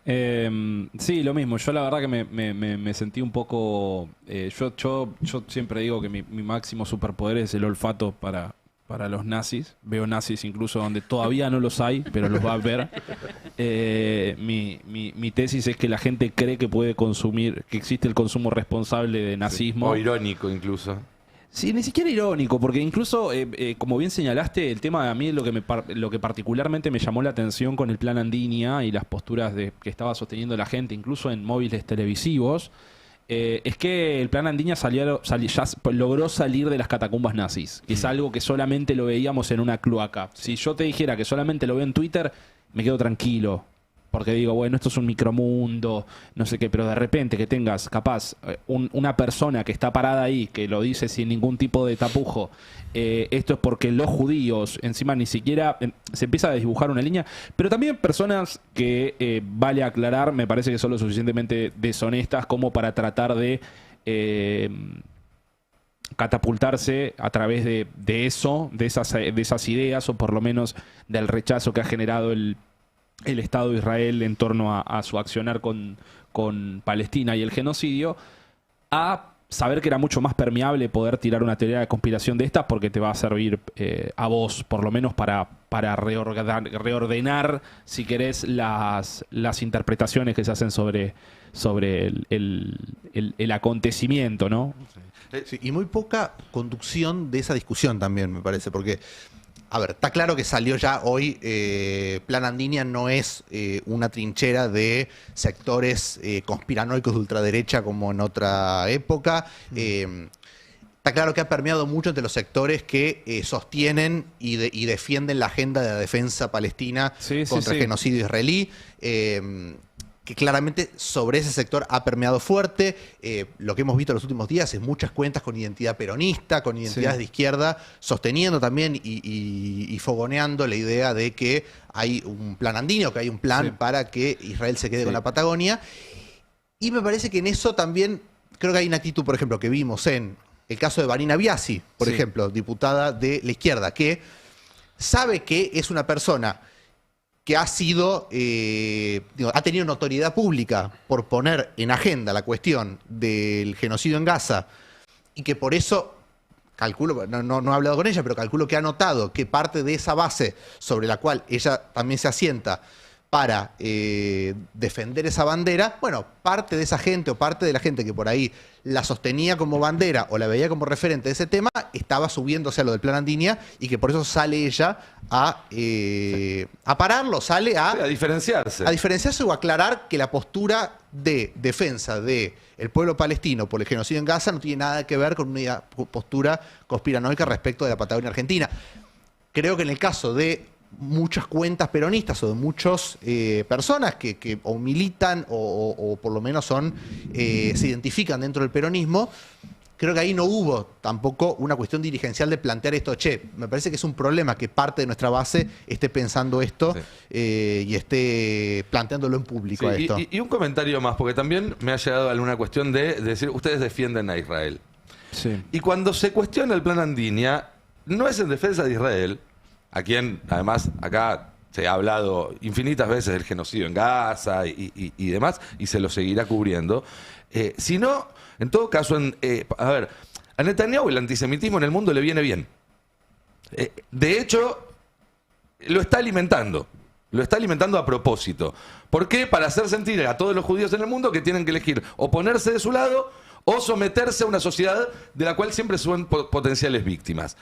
Sí, lo mismo. Yo la verdad que me sentí un poco... Yo siempre digo que mi máximo superpoder es el olfato para los nazis. Veo nazis incluso donde todavía no los hay, pero los va a ver. Mi tesis es que la gente cree que puede consumir, que existe el consumo responsable de nazismo. O irónico incluso. Sí, ni siquiera irónico, porque incluso, como bien señalaste, el tema a mí lo que particularmente me llamó la atención con el Plan Andini y las posturas que estaba sosteniendo la gente, incluso en móviles televisivos, es que el Plan Andini ya logró salir de las catacumbas nazis, que es algo que solamente lo veíamos en una cloaca. Si yo te dijera que solamente lo veo en Twitter, me quedo tranquilo. Porque digo, bueno, esto es un micromundo, no sé qué, pero de repente que tengas, capaz, una persona que está parada ahí, que lo dice sin ningún tipo de tapujo, esto es porque los judíos, encima ni siquiera se empieza a desdibujar una línea, pero también personas que, vale aclarar, me parece que son lo suficientemente deshonestas como para tratar de catapultarse a través de eso, de esas ideas, o por lo menos del rechazo que ha generado el Estado de Israel en torno a su accionar con Palestina y el genocidio, a saber que era mucho más permeable poder tirar una teoría de conspiración de estas, porque te va a servir a vos, por lo menos para reordenar, si querés, las interpretaciones que se hacen sobre el acontecimiento, ¿no? Sí, y muy poca conducción de esa discusión también, me parece, porque... A ver, está claro que salió ya hoy, Plan Andini no es una trinchera de sectores conspiranoicos de ultraderecha como en otra época. Está claro que ha permeado mucho entre los sectores que sostienen y defienden la agenda de la defensa palestina contra el genocidio israelí. Que claramente sobre ese sector ha permeado fuerte. Lo que hemos visto en los últimos días es muchas cuentas con identidad peronista, con identidades de izquierda, sosteniendo también y fogoneando la idea de que hay un plan andino, que hay un plan para que Israel se quede con la Patagonia. Y me parece que en eso también creo que hay una actitud, por ejemplo, que vimos en el caso de Vanina Biasi, por ejemplo, diputada de la izquierda, que sabe que es una persona que ha sido, ha tenido notoriedad pública por poner en agenda la cuestión del genocidio en Gaza, y que por eso, calculo, no he hablado con ella, pero calculo que ha notado que parte de esa base sobre la cual ella también se asienta para defender esa bandera, bueno, parte de esa gente o parte de la gente que por ahí la sostenía como bandera o la veía como referente de ese tema, estaba subiéndose a lo del Plan Andini, y que por eso sale ella a pararlo, sale a diferenciarse. A diferenciarse o a aclarar que la postura de defensa del pueblo palestino por el genocidio en Gaza no tiene nada que ver con una postura conspiranoica respecto de la Patagonia Argentina. Creo que en el caso de muchas cuentas peronistas o de muchas personas que o militan o por lo menos se identifican dentro del peronismo. Creo que ahí no hubo tampoco una cuestión dirigencial de plantear esto. Che, me parece que es un problema que parte de nuestra base esté pensando esto y esté planteándolo en público a esto. Y un comentario más, porque también me ha llegado alguna cuestión de decir, ustedes defienden a Israel. Sí. Y cuando se cuestiona el plan Andinia, no es en defensa de Israel, a quien además acá se ha hablado infinitas veces del genocidio en Gaza y demás, y se lo seguirá cubriendo, sino... En todo caso, a Netanyahu el antisemitismo en el mundo le viene bien. De hecho, lo está alimentando. Lo está alimentando a propósito. ¿Por qué? Para hacer sentir a todos los judíos en el mundo que tienen que elegir o ponerse de su lado o someterse a una sociedad de la cual siempre son potenciales víctimas.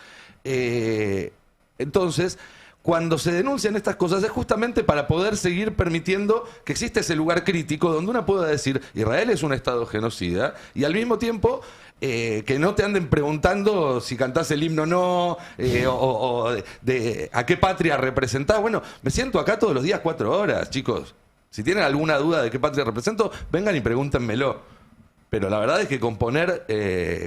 Entonces... Cuando se denuncian estas cosas es justamente para poder seguir permitiendo que existe ese lugar crítico donde uno pueda decir Israel es un estado genocida y al mismo tiempo que no te anden preguntando si cantás el himno o no, o de a qué patria representás. Bueno, me siento acá todos los días 4 horas, chicos. Si tienen alguna duda de qué patria represento, vengan y pregúntenmelo. Pero la verdad es que componer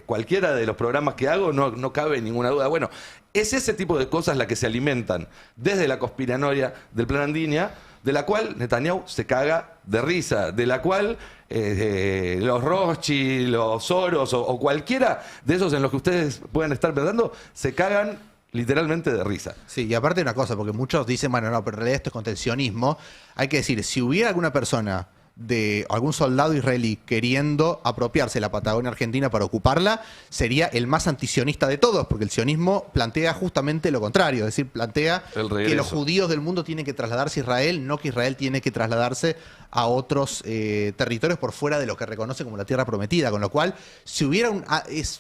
cualquiera de los programas que hago no cabe ninguna duda. Bueno, es ese tipo de cosas las que se alimentan desde la conspiranoia del plan Andinia, de la cual Netanyahu se caga de risa, de la cual los Rothschild, los Soros o cualquiera de esos en los que ustedes puedan estar pensando, se cagan literalmente de risa. Sí, y aparte una cosa, porque muchos dicen, bueno, no, pero en realidad esto es contencionismo. Hay que decir, si hubiera alguna persona de algún soldado israelí queriendo apropiarse de la Patagonia Argentina para ocuparla, sería el más antisionista de todos, porque el sionismo plantea justamente lo contrario, es decir, plantea que los judíos del mundo tienen que trasladarse a Israel, no que Israel tiene que trasladarse a otros territorios por fuera de lo que reconoce como la tierra prometida, con lo cual, si hubiera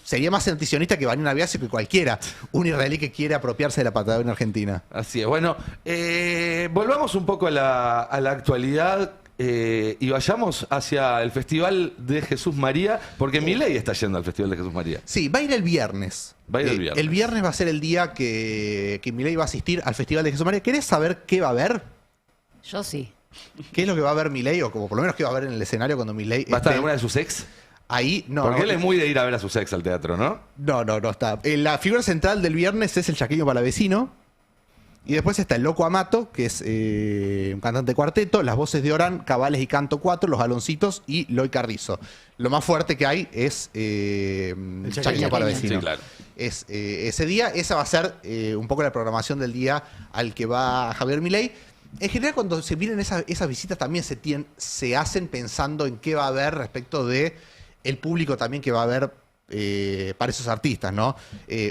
sería más antisionista que Vanina Biasi que cualquiera, un israelí que quiere apropiarse de la Patagonia Argentina. Así es. Bueno, volvamos un poco a la actualidad. Y vayamos hacia el Festival de Jesús María, porque Milei está yendo al Festival de Jesús María. Sí, va a ir el viernes. Va a ir el viernes. El viernes va a ser el día que Milei va a asistir al Festival de Jesús María. ¿Querés saber qué va a haber? Yo sí. ¿Qué es lo que va a ver Milei? O como por lo menos qué va a ver en el escenario cuando Milei ¿Va a estar alguna de sus ex? Ahí, no. Porque él es muy de ir a ver a sus ex al teatro, ¿no? No está. La figura central del viernes es el Chaqueño Palavecino. Y después está el Loco Amato, que es un cantante cuarteto, las voces de Orán, Cabales y Canto 4, Los Aloncitos y Loy Carrizo. Lo más fuerte que hay es el Chaqueño Palavecino. Sí, claro. Es ese día, esa va a ser un poco la programación del día al que va Javier Milei. En general, cuando se vienen esas visitas también se hacen pensando en qué va a haber respecto de el público también que va a haber para esos artistas, ¿no?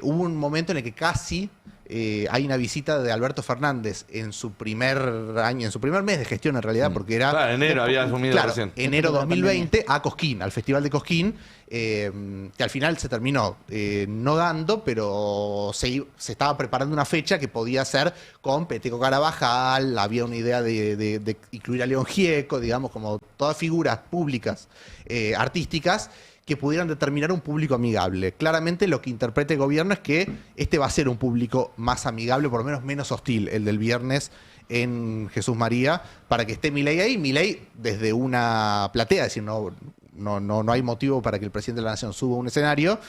Hubo un momento en el que casi hay una visita de Alberto Fernández en su primer año, en su primer mes de gestión en realidad, porque era... Claro, enero había asumido recién. Enero 2020 a Cosquín, al Festival de Cosquín, que al final se terminó no dando, pero se estaba preparando una fecha que podía ser con Peteco Carabajal, había una idea de incluir a León Gieco, digamos, como todas figuras públicas, artísticas, que pudieran determinar un público amigable. Claramente lo que interpreta el gobierno es que este va a ser un público más amigable, por lo menos menos hostil, el del viernes en Jesús María, para que esté Milei ahí. Milei desde una platea, es decir, no hay motivo para que el presidente de la Nación suba a un escenario.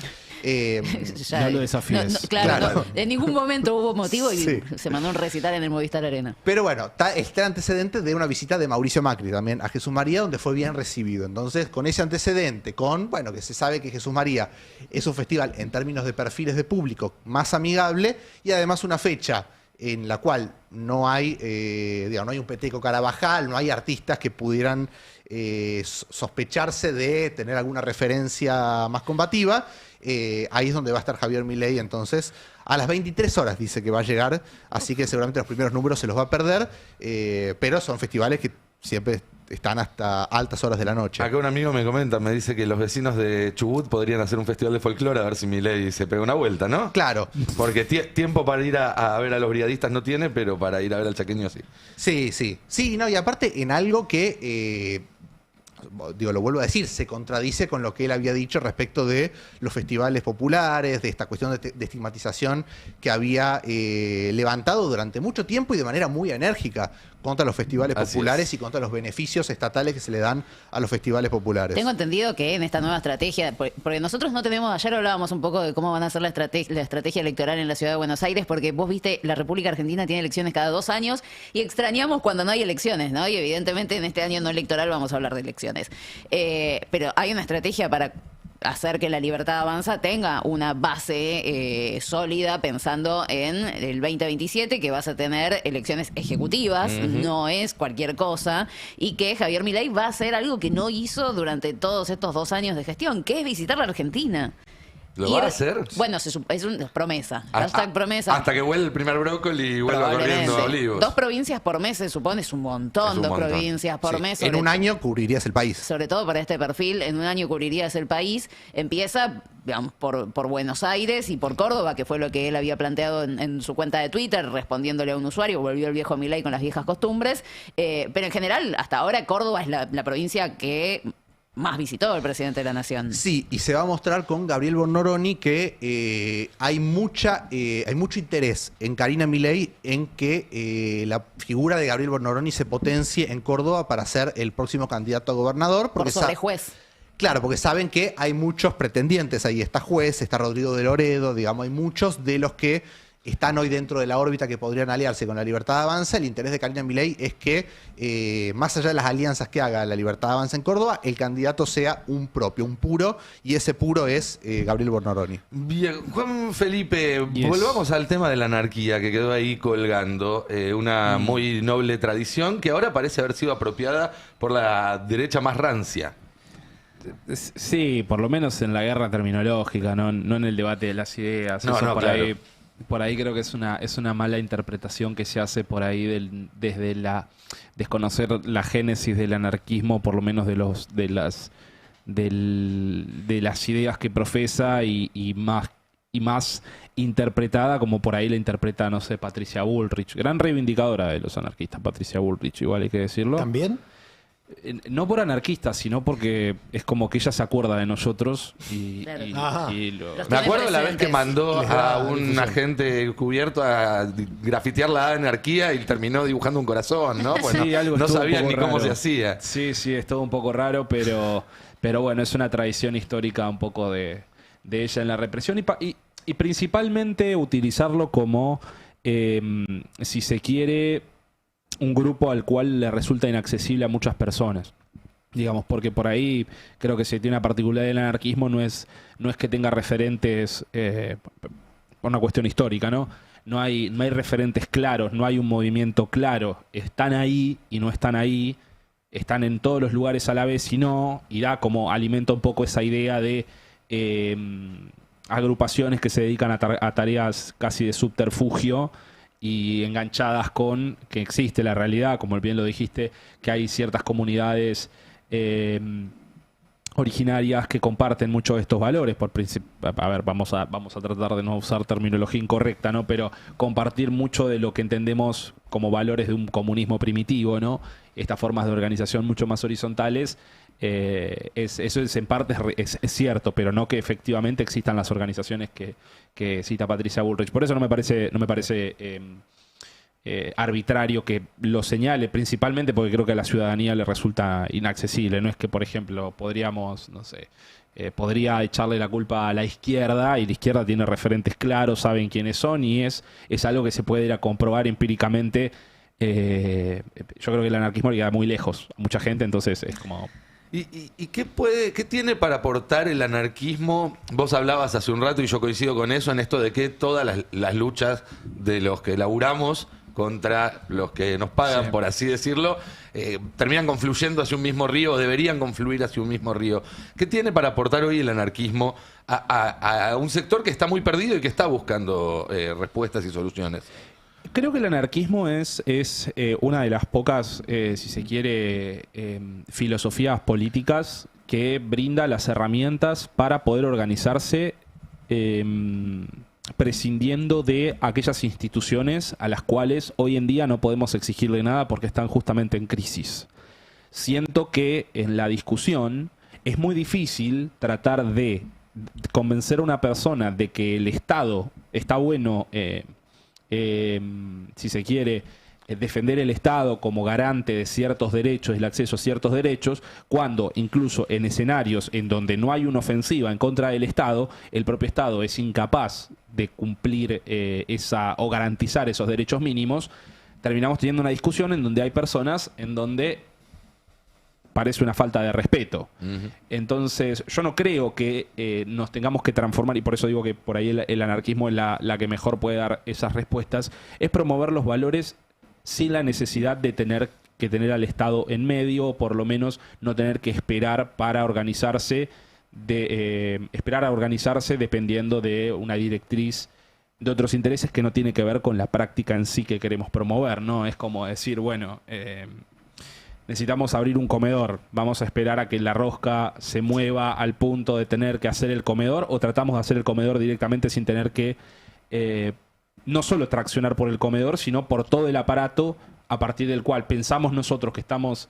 No lo desafíes. Claro. En ningún momento hubo motivo y se mandó un recital en el Movistar Arena. Pero bueno, está el antecedente de una visita de Mauricio Macri también a Jesús María, donde fue bien recibido. Entonces, con ese antecedente, que se sabe que Jesús María es un festival en términos de perfiles de público más amigable y además una fecha en la cual no hay un Peteco Carabajal, no hay artistas que pudieran sospecharse de tener alguna referencia más combativa. Ahí es donde va a estar Javier Milei, entonces a las 23 horas dice que va a llegar, así que seguramente los primeros números se los va a perder, pero son festivales que siempre están hasta altas horas de la noche. Acá un amigo me dice que los vecinos de Chubut podrían hacer un festival de folclore a ver si Milei se pega una vuelta, ¿no? Claro. Porque tiempo para ir a ver a los brigadistas no tiene, pero para ir a ver al chaqueño sí. Sí, y aparte en algo que lo vuelvo a decir, se contradice con lo que él había dicho respecto de los festivales populares, de esta cuestión de estigmatización que había levantado durante mucho tiempo y de manera muy enérgica contra los festivales populares y contra los beneficios estatales que se le dan a los festivales populares. Tengo entendido que en esta nueva estrategia, porque nosotros no tenemos, ayer hablábamos un poco de cómo van a ser la estrategia electoral en la ciudad de Buenos Aires, porque vos viste, la República Argentina tiene elecciones cada 2 años y extrañamos cuando no hay elecciones, ¿no? Y evidentemente en este año no electoral vamos a hablar de elecciones. Pero hay una estrategia para hacer que la Libertad Avanza tenga una base sólida pensando en el 2027, que vas a tener elecciones ejecutivas, no es cualquier cosa, y que Javier Milei va a hacer algo que no hizo durante todos estos 2 años de gestión, que es visitar la Argentina. ¿Lo va a hacer? Bueno, es una promesa. Hashtag promesa. Hasta que vuelve el primer brócoli y vuelva corriendo a Olivos. 2 provincias por mes se supone, es un montón. 2 provincias por mes. En un año cubrirías el país. Sobre todo para este perfil, en un año cubrirías el país. Empieza, digamos, por Buenos Aires y por Córdoba, que fue lo que él había planteado en su cuenta de Twitter, respondiéndole a un usuario. Volvió el viejo Milei con las viejas costumbres. Pero en general, hasta ahora Córdoba es la provincia que más visitó el presidente de la Nación. Sí, y se va a mostrar con Gabriel Bornoroni que hay mucho interés en Karina Milei en que la figura de Gabriel Bornoroni se potencie en Córdoba para ser el próximo candidato a gobernador. Por sobre juez. Claro, porque saben que hay muchos pretendientes. Ahí está Juez, está Rodrigo de Loredo, digamos, hay muchos de los que están hoy dentro de la órbita que podrían aliarse con la Libertad Avanza. El interés de Karina Milei es que, más allá de las alianzas que haga la Libertad Avanza en Córdoba, el candidato sea un propio, un puro, y ese puro es Gabriel Bornoroni. Bien, Juan Felipe, volvamos al tema de la anarquía que quedó ahí colgando, una muy noble tradición que ahora parece haber sido apropiada por la derecha más rancia. Sí, por lo menos en la guerra terminológica, no en el debate de las ideas. No, eso claro. Por ahí creo que es una mala interpretación que se hace por ahí desde desconocer la génesis del anarquismo, por lo menos de las ideas que profesa y más interpretada como por ahí la interpreta, no sé, Patricia Bullrich, gran reivindicadora de los anarquistas, Patricia Bullrich, igual hay que decirlo. ¿También? No por anarquista, sino porque es como que ella se acuerda de nosotros Claro. Me acuerdo la vez que mandó a un agente cubierto a grafitear la anarquía y terminó dibujando un corazón, ¿no? Bueno, sí, algo no sabían ni raro. cómo se hacía. Sí, es todo un poco raro, pero bueno, es una tradición histórica un poco de ella en la represión y principalmente utilizarlo como, si se quiere, un grupo al cual le resulta inaccesible a muchas personas. Digamos, porque por ahí creo que si tiene una particularidad del anarquismo no es que tenga referentes, por una cuestión histórica, ¿no? No hay referentes claros, no hay un movimiento claro. Están ahí y no están ahí, están en todos los lugares a la vez y no, y da como alimenta un poco esa idea de agrupaciones que se dedican a tareas casi de subterfugio y enganchadas con que existe la realidad, como bien lo dijiste, que hay ciertas comunidades originarias que comparten mucho estos valores. A ver, vamos a tratar de no usar terminología incorrecta, ¿no? Pero compartir mucho de lo que entendemos como valores de un comunismo primitivo, ¿no? Estas formas de organización mucho más horizontales. Eso es en parte es cierto, pero no que efectivamente existan las organizaciones que cita Patricia Bullrich. Por eso no me parece arbitrario que lo señale, principalmente porque creo que a la ciudadanía le resulta inaccesible. No es que, por ejemplo, podríamos, no sé, podría echarle la culpa a la izquierda, y la izquierda tiene referentes claros, saben quiénes son, y es algo que se puede ir a comprobar empíricamente. Yo creo que el anarquismo llega muy lejos a mucha gente, entonces es como... ¿Y qué tiene para aportar el anarquismo? Vos hablabas hace un rato, y yo coincido con eso, en esto de que todas las luchas de los que laburamos contra los que nos pagan, sí, por así decirlo, terminan confluyendo hacia un mismo río, o deberían confluir hacia un mismo río. ¿Qué tiene para aportar hoy el anarquismo a un sector que está muy perdido y que está buscando respuestas y soluciones? Creo que el anarquismo es una de las pocas, si se quiere, filosofías políticas que brinda las herramientas para poder organizarse prescindiendo de aquellas instituciones a las cuales hoy en día no podemos exigirle nada porque están justamente en crisis. siento que en la discusión es muy difícil tratar de convencer a una persona de que el Estado está bueno, si se quiere, defender el Estado como garante de ciertos derechos, el acceso a ciertos derechos, cuando incluso en escenarios en donde no hay una ofensiva en contra del Estado, el propio Estado es incapaz de cumplir o garantizar esos derechos mínimos, terminamos teniendo una discusión en donde hay personas en donde parece una falta de respeto. Entonces, yo no creo que nos tengamos que transformar, y por eso digo que por ahí el anarquismo es la que mejor puede dar esas respuestas, es promover los valores sin la necesidad de tener que tener al Estado en medio, o por lo menos no tener que esperar para organizarse, esperar a organizarse dependiendo de una directriz de otros intereses que no tiene que ver con la práctica en sí que queremos promover, ¿no? Es como decir, bueno, necesitamos abrir un comedor, vamos a esperar a que la rosca se mueva al punto de tener que hacer el comedor, o tratamos de hacer el comedor directamente sin tener que no solo traccionar por el comedor, sino por todo el aparato a partir del cual pensamos nosotros que estamos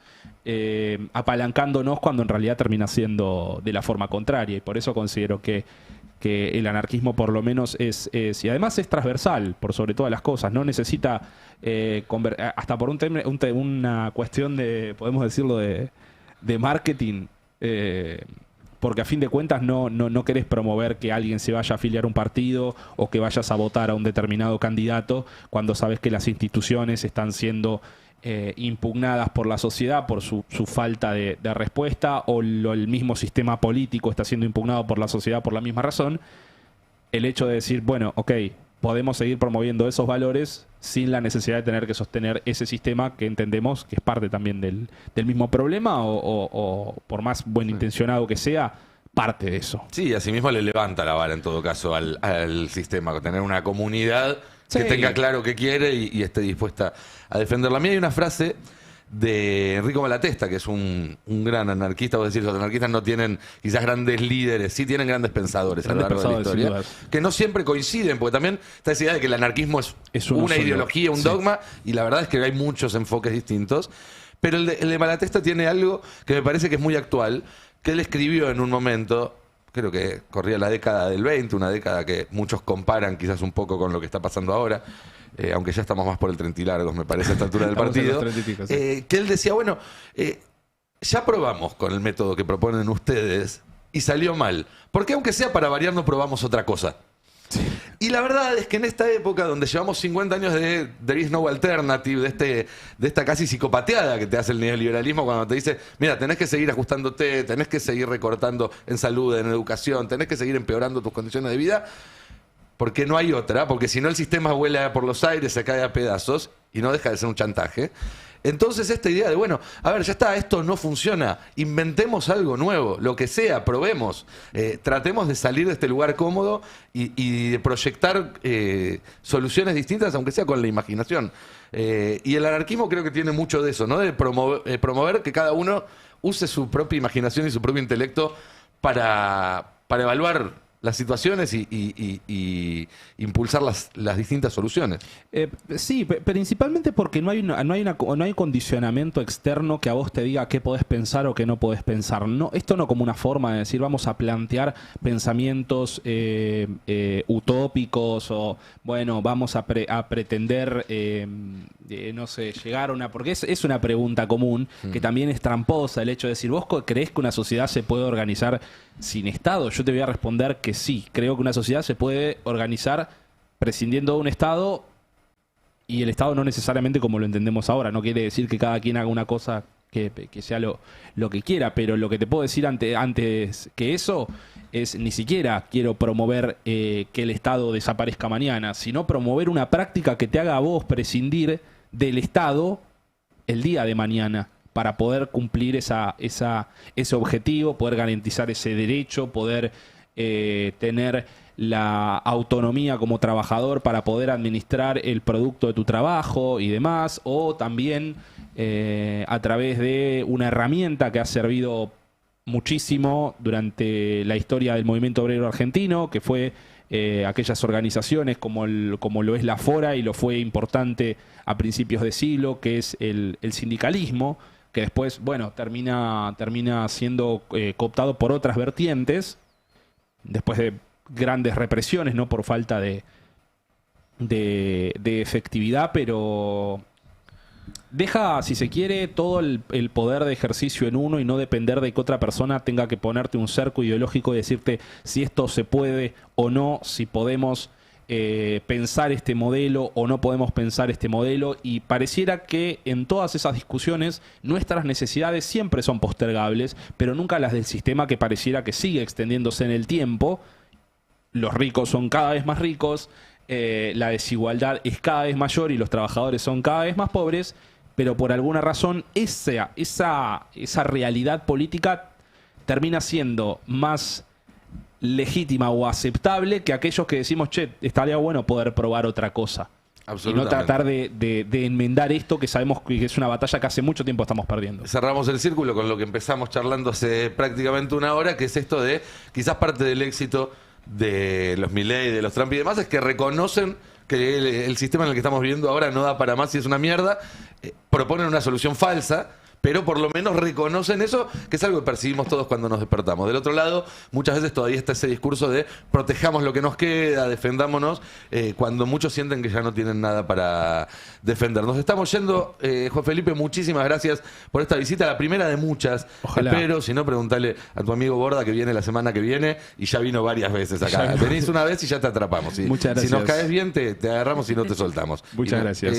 apalancándonos, cuando en realidad termina siendo de la forma contraria. Y por eso considero que el anarquismo por lo menos es y además es transversal por sobre todas las cosas, no necesita hasta por una cuestión de, podemos decirlo, de marketing, porque a fin de cuentas no querés promover que alguien se vaya a afiliar a un partido o que vayas a votar a un determinado candidato cuando sabes que las instituciones están siendo impugnadas por la sociedad por su falta de respuesta, o el mismo sistema político está siendo impugnado por la sociedad por la misma razón. El hecho de decir, bueno, ok, podemos seguir promoviendo esos valores sin la necesidad de tener que sostener ese sistema que entendemos que es parte también del mismo problema, o por más buen intencionado que sea, parte de eso. Sí, asimismo le levanta la vara en todo caso al sistema, tener una comunidad que tenga claro qué quiere y esté dispuesta a defenderla. A mí hay una frase de Enrico Malatesta, que es un gran anarquista. Vos decís, los anarquistas no tienen quizás grandes líderes, sí tienen grandes pensadores a lo largo de la historia, que no siempre coinciden, porque también está esa idea de que el anarquismo es una ideología, un dogma, y la verdad es que hay muchos enfoques distintos. Pero el de Malatesta tiene algo que me parece que es muy actual, que él escribió en un momento, creo que corría la década del 20, una década que muchos comparan quizás un poco con lo que está pasando ahora, aunque ya estamos más por el 30 y largos, me parece, a esta altura del partido, que él decía, bueno, ya probamos con el método que proponen ustedes y salió mal. ¿Por qué aunque sea para variar no probamos otra cosa? Sí. Y la verdad es que en esta época donde llevamos 50 años de There is no alternative, de esta casi psicopateada que te hace el neoliberalismo cuando te dice, mira, tenés que seguir ajustándote, tenés que seguir recortando en salud, en educación, tenés que seguir empeorando tus condiciones de vida, porque no hay otra, porque si no el sistema vuela por los aires, se cae a pedazos y no deja de ser un chantaje. Entonces esta idea de, bueno, a ver, ya está, esto no funciona, inventemos algo nuevo, lo que sea, probemos, tratemos de salir de este lugar cómodo y de proyectar soluciones distintas, aunque sea con la imaginación. Y el anarquismo creo que tiene mucho de eso, ¿no? De promover que cada uno use su propia imaginación y su propio intelecto para evaluar las situaciones y impulsar las distintas soluciones. Sí, principalmente porque no hay un condicionamiento externo que a vos te diga qué podés pensar o qué no podés pensar. No, esto no como una forma de decir vamos a plantear pensamientos utópicos, o bueno, vamos a pretender no sé, llegar a una... Porque es una pregunta común que también es tramposa, el hecho de decir, ¿vos creés que una sociedad se puede organizar sin Estado? Yo te voy a responder que sí, creo que una sociedad se puede organizar prescindiendo de un Estado, y el Estado no necesariamente como lo entendemos ahora. No quiere decir que cada quien haga una cosa que sea lo que quiera, pero lo que te puedo decir antes que eso es, ni siquiera quiero promover que el Estado desaparezca mañana, sino promover una práctica que te haga a vos prescindir del Estado el día de mañana, para poder cumplir ese objetivo, poder garantizar ese derecho, poder tener la autonomía como trabajador para poder administrar el producto de tu trabajo y demás, o también a través de una herramienta que ha servido muchísimo durante la historia del movimiento obrero argentino, que fue aquellas organizaciones como lo es la Fora, y lo fue importante a principios de siglo, que es el sindicalismo, que después, bueno, termina siendo cooptado por otras vertientes, después de grandes represiones, no por falta de efectividad, pero deja, si se quiere, todo el poder de ejercicio en uno y no depender de que otra persona tenga que ponerte un cerco ideológico y decirte si esto se puede o no, si podemos pensar este modelo o no podemos pensar este modelo, y pareciera que en todas esas discusiones nuestras necesidades siempre son postergables, pero nunca las del sistema, que pareciera que sigue extendiéndose en el tiempo. Los ricos son cada vez más ricos, la desigualdad es cada vez mayor y los trabajadores son cada vez más pobres, pero por alguna razón esa realidad política termina siendo más legítima o aceptable que aquellos que decimos, che, estaría bueno poder probar otra cosa. Y no tratar de enmendar esto que sabemos que es una batalla que hace mucho tiempo estamos perdiendo. Cerramos el círculo con lo que empezamos charlando hace prácticamente una hora, que es esto de quizás parte del éxito de los Milei, de los Trump y demás, es que reconocen que el sistema en el que estamos viviendo ahora no da para más y es una mierda, proponen una solución falsa, pero por lo menos reconocen eso, que es algo que percibimos todos cuando nos despertamos. Del otro lado, muchas veces todavía está ese discurso de protejamos lo que nos queda, defendámonos, cuando muchos sienten que ya no tienen nada para defender. Nos estamos yendo, Juan Felipe, muchísimas gracias por esta visita, la primera de muchas. Ojalá. Espero, si no, preguntale a tu amigo Borda, que viene la semana que viene, y ya vino varias veces acá. Venís una vez y ya te atrapamos. Muchas gracias. Si nos caes bien, te agarramos y no te soltamos. Muchas gracias.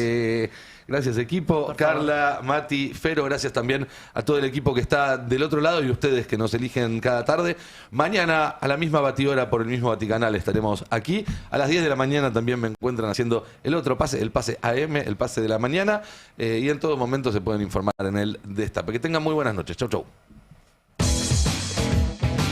Gracias, equipo. Carla, Mati, Fero, gracias también a todo el equipo que está del otro lado y ustedes que nos eligen cada tarde. Mañana a la misma batidora por el mismo Vaticanal estaremos aquí. A las 10 de la mañana también me encuentran haciendo el otro pase, el pase AM, el pase de la mañana. Y en todo momento se pueden informar en el Destape. Que tengan muy buenas noches. Chau, chau.